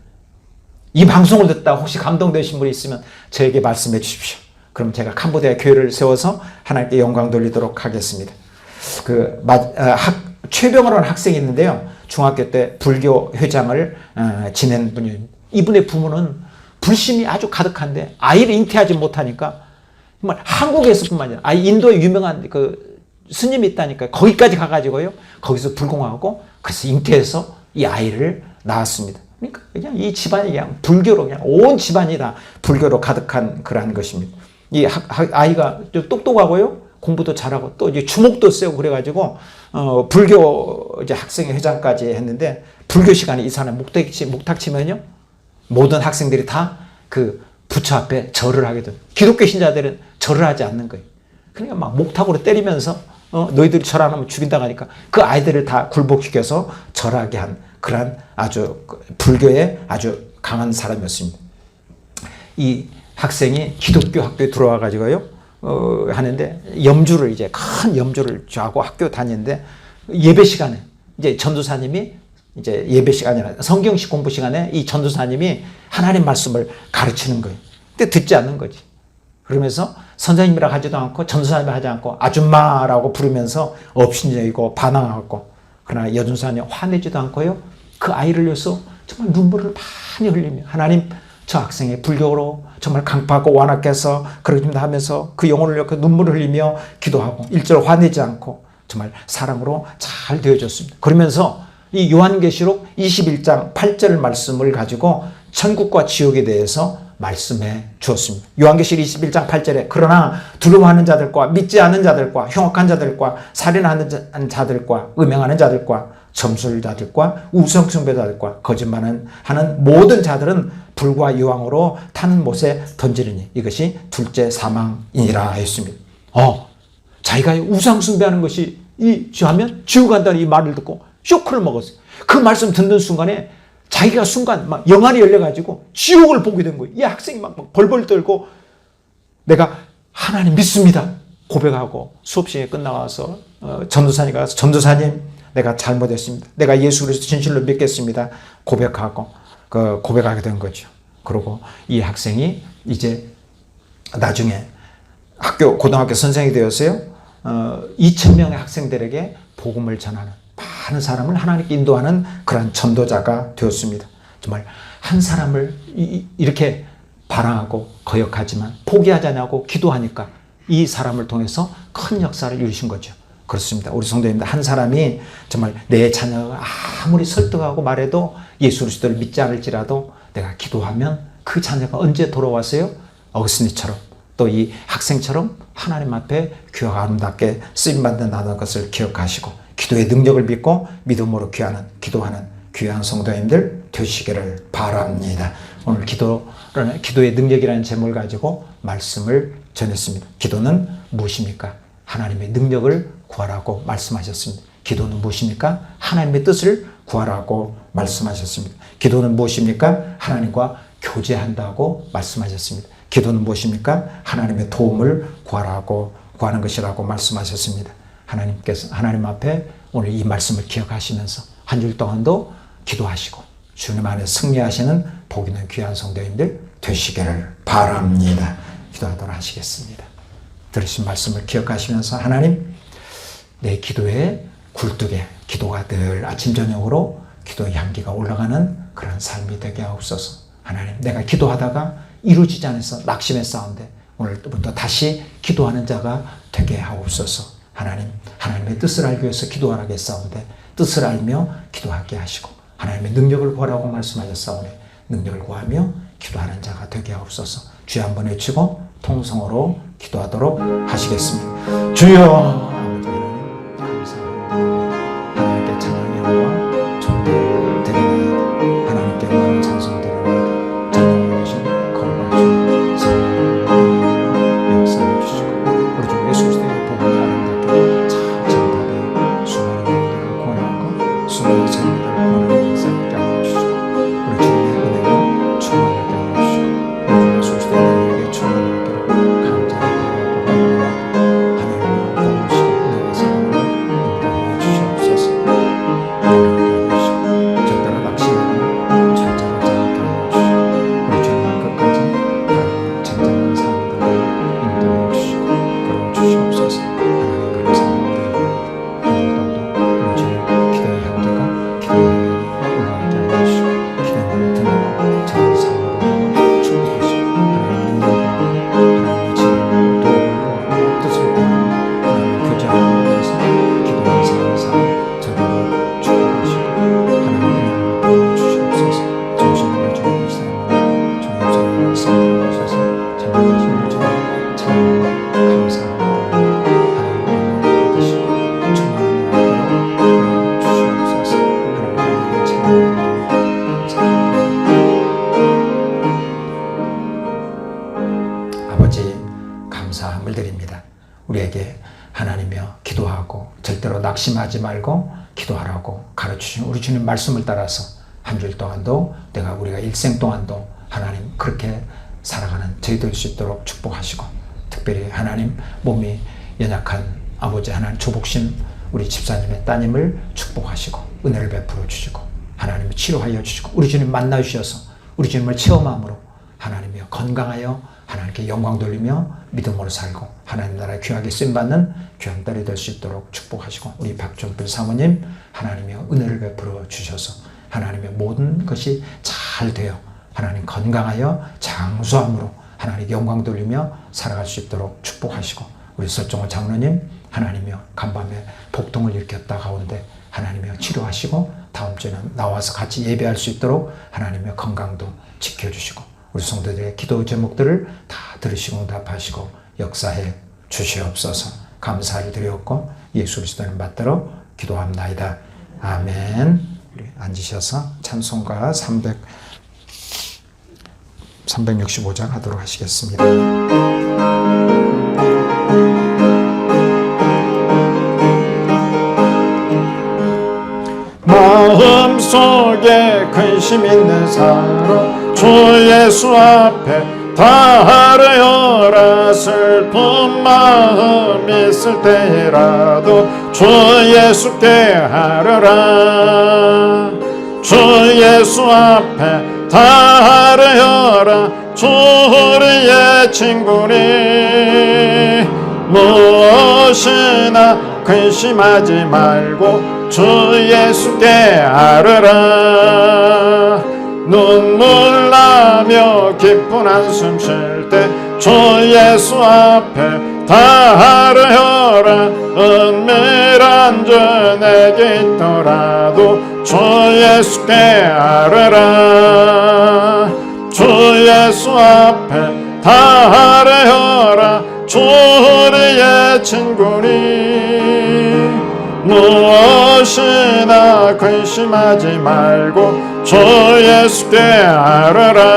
Speaker 1: 이 방송을 듣다 혹시 감동되신 분이 있으면 저에게 말씀해 주십시오. 그럼 제가 캄보디아 교회를 세워서 하나님께 영광 돌리도록 하겠습니다. 최병호라는 학생이 있는데요. 중학교 때 불교 회장을 지낸 분입니다. 이분의 부모는 불신이 아주 가득한데 아이를 잉태하지 못하니까 정말 한국에서뿐만 아니라 인도에 유명한 그 스님이 있다니까 거기까지 가가지고요. 거기서 불공하고 그래서 잉태해서 이 아이를 낳았습니다. 그러니까 그냥 이 집안이 그냥 불교로 그냥 온 집안이 다 불교로 가득한 그러한 것입니다. 이 아이가 좀 똑똑하고요. 공부도 잘하고 또 이제 주목도 세고 그래가지고 불교 이제 학생 회장까지 했는데 불교 시간에 이 사람 목탁 치면요 모든 학생들이 다 그 부처 앞에 절을 하게 됩니다. 기독교 신자들은 절을 하지 않는 거예요. 그러니까 막 목탁으로 때리면서 너희들이 절 안 하면 죽인다고 하니까 그 아이들을 다 굴복시켜서 절하게 한 그러한 아주 불교에 아주 강한 사람이었습니다. 이 학생이 기독교 학교에 들어와 가지고요 하는데 염주를 이제 큰 염주를 하고 학교 다니는데 예배 시간에 이제 전도사님이 이제 예배 시간이 아니라 성경식 공부 시간에 이 전도사님이 하나님 말씀을 가르치는 거예요. 근데 듣지 않는 거지. 그러면서 선생님이라 하지도 않고 전도사님이라 하지 않고 아줌마라고 부르면서 업신여기고 반항하고 그러나 여전사님 화내지도 않고요. 그 아이를 위해서 정말 눈물을 많이 흘리며 하나님 저 학생의 불교로 정말 강파하고 완악해서 그러십니다 하면서 그 영혼을 위해 눈물을 흘리며 기도하고 일절 화내지 않고 정말 사랑으로 잘 되어줬습니다. 그러면서 이 요한계시록 21장 8절 말씀을 가지고 천국과 지옥에 대해서 말씀해 주었습니다. 요한계시록 21장 8절에 그러나 두려워하는 자들과 믿지 않는 자들과 흉악한 자들과 살인하는 자들과 음행하는 자들과 점술자들과 우상숭배자들과 거짓말하는 모든 자들은 불과 유황으로 타는 못에 던지리니 이것이 둘째 사망이니라 했습니다. 자기가 우상숭배하는 것이 하면 지옥 간다는 이 말을 듣고 쇼크를 먹었어요. 그 말씀 듣는 순간에 자기가 순간 막 영안이 열려가지고 지옥을 보게 된 거예요. 이 학생이 막 벌벌 떨고 내가 하나님 믿습니다 고백하고 수업 시간에 끝나가서 전도사님 가서 전도사님 내가 잘못했습니다. 내가 예수 그리스도 진실로 믿겠습니다. 고백하고 고백하게 된 거죠. 그리고 이 학생이 이제 나중에 고등학교 선생이 되었어요. 2,000명의 학생들에게 복음을 전하는 많은 사람을 하나님께 인도하는 그런 전도자가 되었습니다. 정말 한 사람을 이렇게 바라하고 거역하지만 포기하지 않고 기도하니까 이 사람을 통해서 큰 역사를 이루신 거죠. 그렇습니다. 우리 성도님들 한 사람이 정말 내 자녀가 아무리 설득하고 말해도 예수 그리스도를 믿지 않을지라도 내가 기도하면 그 자녀가 언제 돌아왔어요? 어거스틴처럼 또 이 학생처럼 하나님 앞에 귀하고 아름답게 쓰임받는다는 것을 기억하시고 기도의 능력을 믿고 믿음으로 기도하는 귀한 성도님들 되시기를 바랍니다. 오늘 기도의 능력이라는 제목을 가지고 말씀을 전했습니다. 기도는 무엇입니까? 하나님의 능력을 구하라고 말씀하셨습니다. 기도는 무엇입니까? 하나님의 뜻을 구하라고 말씀하셨습니다. 기도는 무엇입니까? 하나님과 교제한다고 말씀하셨습니다. 기도는 무엇입니까? 하나님의 도움을 구하는 것이라고 말씀하셨습니다. 하나님께서 하나님 앞에 오늘 이 말씀을 기억하시면서 한 주 동안도 기도하시고 주님 안에 승리하시는 복 있는 귀한 성도님들 되시기를 바랍니다. 기도하도록 하시겠습니다. 들으신 말씀을 기억하시면서 하나님 내 기도에 굴뚝에 기도가 늘 아침 저녁으로 기도의 향기가 올라가는 그런 삶이 되게 하옵소서. 하나님 내가 기도하다가 이루어지지 않아서 낙심했사온데 오늘부터 다시 기도하는 자가 되게 하옵소서. 하나님의 뜻을 알기 위해서 기도하라겠사오되 뜻을 알며 기도하게 하시고 하나님의 능력을 구하라고 말씀하셨사오니 능력을 구하며 기도하는 자가 되게 하옵소서. 주여 한번 외치고 통성으로 기도하도록 하시겠습니다. 주여 아버지 하나님 감사합니다. 하나님께 찬양의 영광 존귀 드리나이다. 하나님께 영광 찬송 드리나이다. 전능하신 거룩하신 성령 역사해 주시고 우리 주 예수 그리스도의 복음이 아름답게 잘 전달해 수많은 영들을 구원하고 수많은 생명들을 구원하는 역사에 있게 하여 주시고 우리 주님의 은혜가 충만하게 하여 주시고 우리 주 예수 그리스도의 능력에 충만하기를 감사하고 하나님의 공식 은혜에서 인도하여 주시옵소서. 하나님께 하시고 절대로 낙심하고 철저하지 않게 하여 주시고 우리 주님의 끝까지 바라는 진정한 삶으로 인도하여 주시고 그러 주시옵소서. 하나님 감사합니다. 오늘도 우리 주님 기도의 향기가 기도의 올라가게 하여 주시고 기도의 듣는 전 삶으로 축복하시고 하나님의 능력과 하나님의 지혜와 도움과 뜻을 구하며 하나님의 교제하는 위해서 기도의 삶 저를 축복하시고 하나님의 은혜를 주시옵소서. 정신을 주님 사랑하고 주님 말씀을 주셔서 참여하신 우리 주님 참여와 감사합니다. 하나님 받으시고 충만한 마음으로 주시옵소서. 하나님의 참여와 감사합니다. 아버지 감사함을 드립니다. 우리에게 하나님이여 기도하고 절대로 낙심하지 말고 기도하라고 가르치신 우리 주님 말씀을 따라서 한 줄 동안도 우리가 일생 동안도 하나님 그렇게 살아가는 저희 될 수 있도록 축복하시고 특별히 하나님 몸이 연약한 아버지 하나님 조복신 우리 집사님의 따님을 축복하시고 은혜를 베풀어 주시고 하나님을 치료하여 주시고 우리 주님 만나 주셔서 우리 주님을 체험함으로 하나님이여 건강하여 하나님께 영광 돌리며 믿음으로 살고 하나님 나라에 귀하게 쓰임받는 귀한 딸이 될 수 있도록 축복하시고 우리 박종필 사모님 하나님이여 은혜를 베풀어 주셔서 하나님의 모든 것이 잘 되어 하나님 건강하여 장수함으로 하나님 영광 돌리며 살아갈 수 있도록 축복하시고 우리 서정호 장로님 하나님이여 간밤에 복통을 일으켰다 가운데 하나님이여 치료하시고 다음 주에는 나와서 같이 예배할 수 있도록 하나님이여 건강도 지켜주시고 우리 성도들의 기도 제목들을 다 들으시고 응답하시고 역사해 주시옵소서. 감사를 드렸고 예수 그리스도를 받들어 기도합나이다. 아멘. 우리 앉으셔서 찬송가 365장 하도록 하시겠습니다.
Speaker 2: 마음속에 근심 있는 사람 주 예수 앞에 다하려라. 슬픈 마음 있을 때라도 주 예수께 하려라. 주 예수 앞에 다하려라. 주 우리의 친구니 무엇이나 근심하지 말고 주 예수께 하려라. 눈물 나며 깊은 한숨 쉴 때 주 예수 앞에 다하려라. 은밀한 주 내게 있더라도 주 예수께 하려라. 주 예수 앞에 다하려라. 주 우리의 친구니 무엇이나 근심하지 말고 주 예수께 하려라.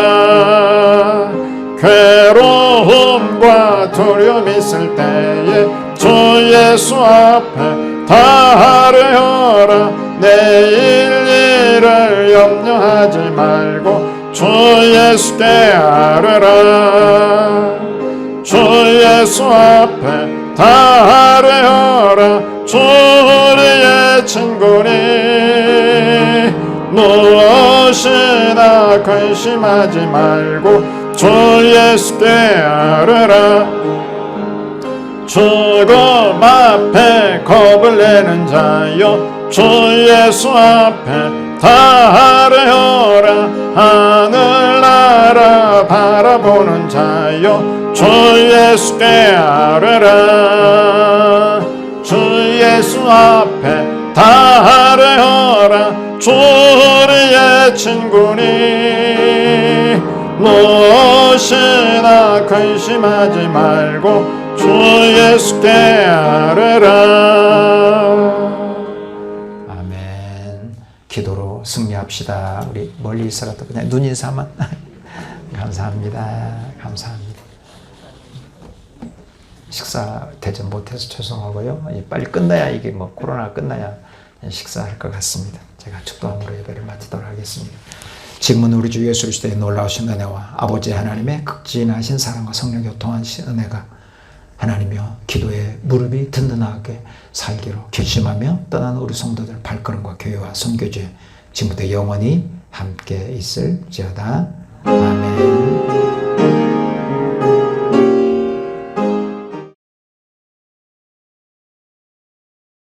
Speaker 2: 괴로움과 두려움 있을 때에 주 예수 앞에 다하려라. 내일 일을 염려하지 말고 주 예수께 하려라. 주 예수 앞에 다하려라. 주 우리의 친구니 무엇이나 근심하지 말고 주 예수께 하려라. 죽음 앞에 겁을 내는 자여 주 예수 앞에 다하려라. 하늘나라 바라보는 자여 주 예수께 하려라. 주 예수 앞에 다 하려라. 주 우리의 친구니 무엇이나 근심하지 말고 주 예수께 아뢰라.
Speaker 1: 아멘. 기도로 승리합시다. 우리 멀리 있어라도 그냥 눈인사만. 감사합니다. 감사합니다. 식사 대전 못해서 죄송하고요. 빨리 끝나야 이게 뭐 코로나 끝나야 식사할 것 같습니다. 제가 축도함으로 예배를 마치도록 하겠습니다. 지금은 우리 주 예수 그리스도의 놀라우신 은혜와 아버지 하나님의 극진하신 사랑과 성령 교통하신 은혜가 하나님이여 기도에 무릎이 든든하게 살기로 결심하며 떠나는 우리 성도들 발걸음과 교회와 선교제 지금부터 영원히 함께 있을지어다. 아멘.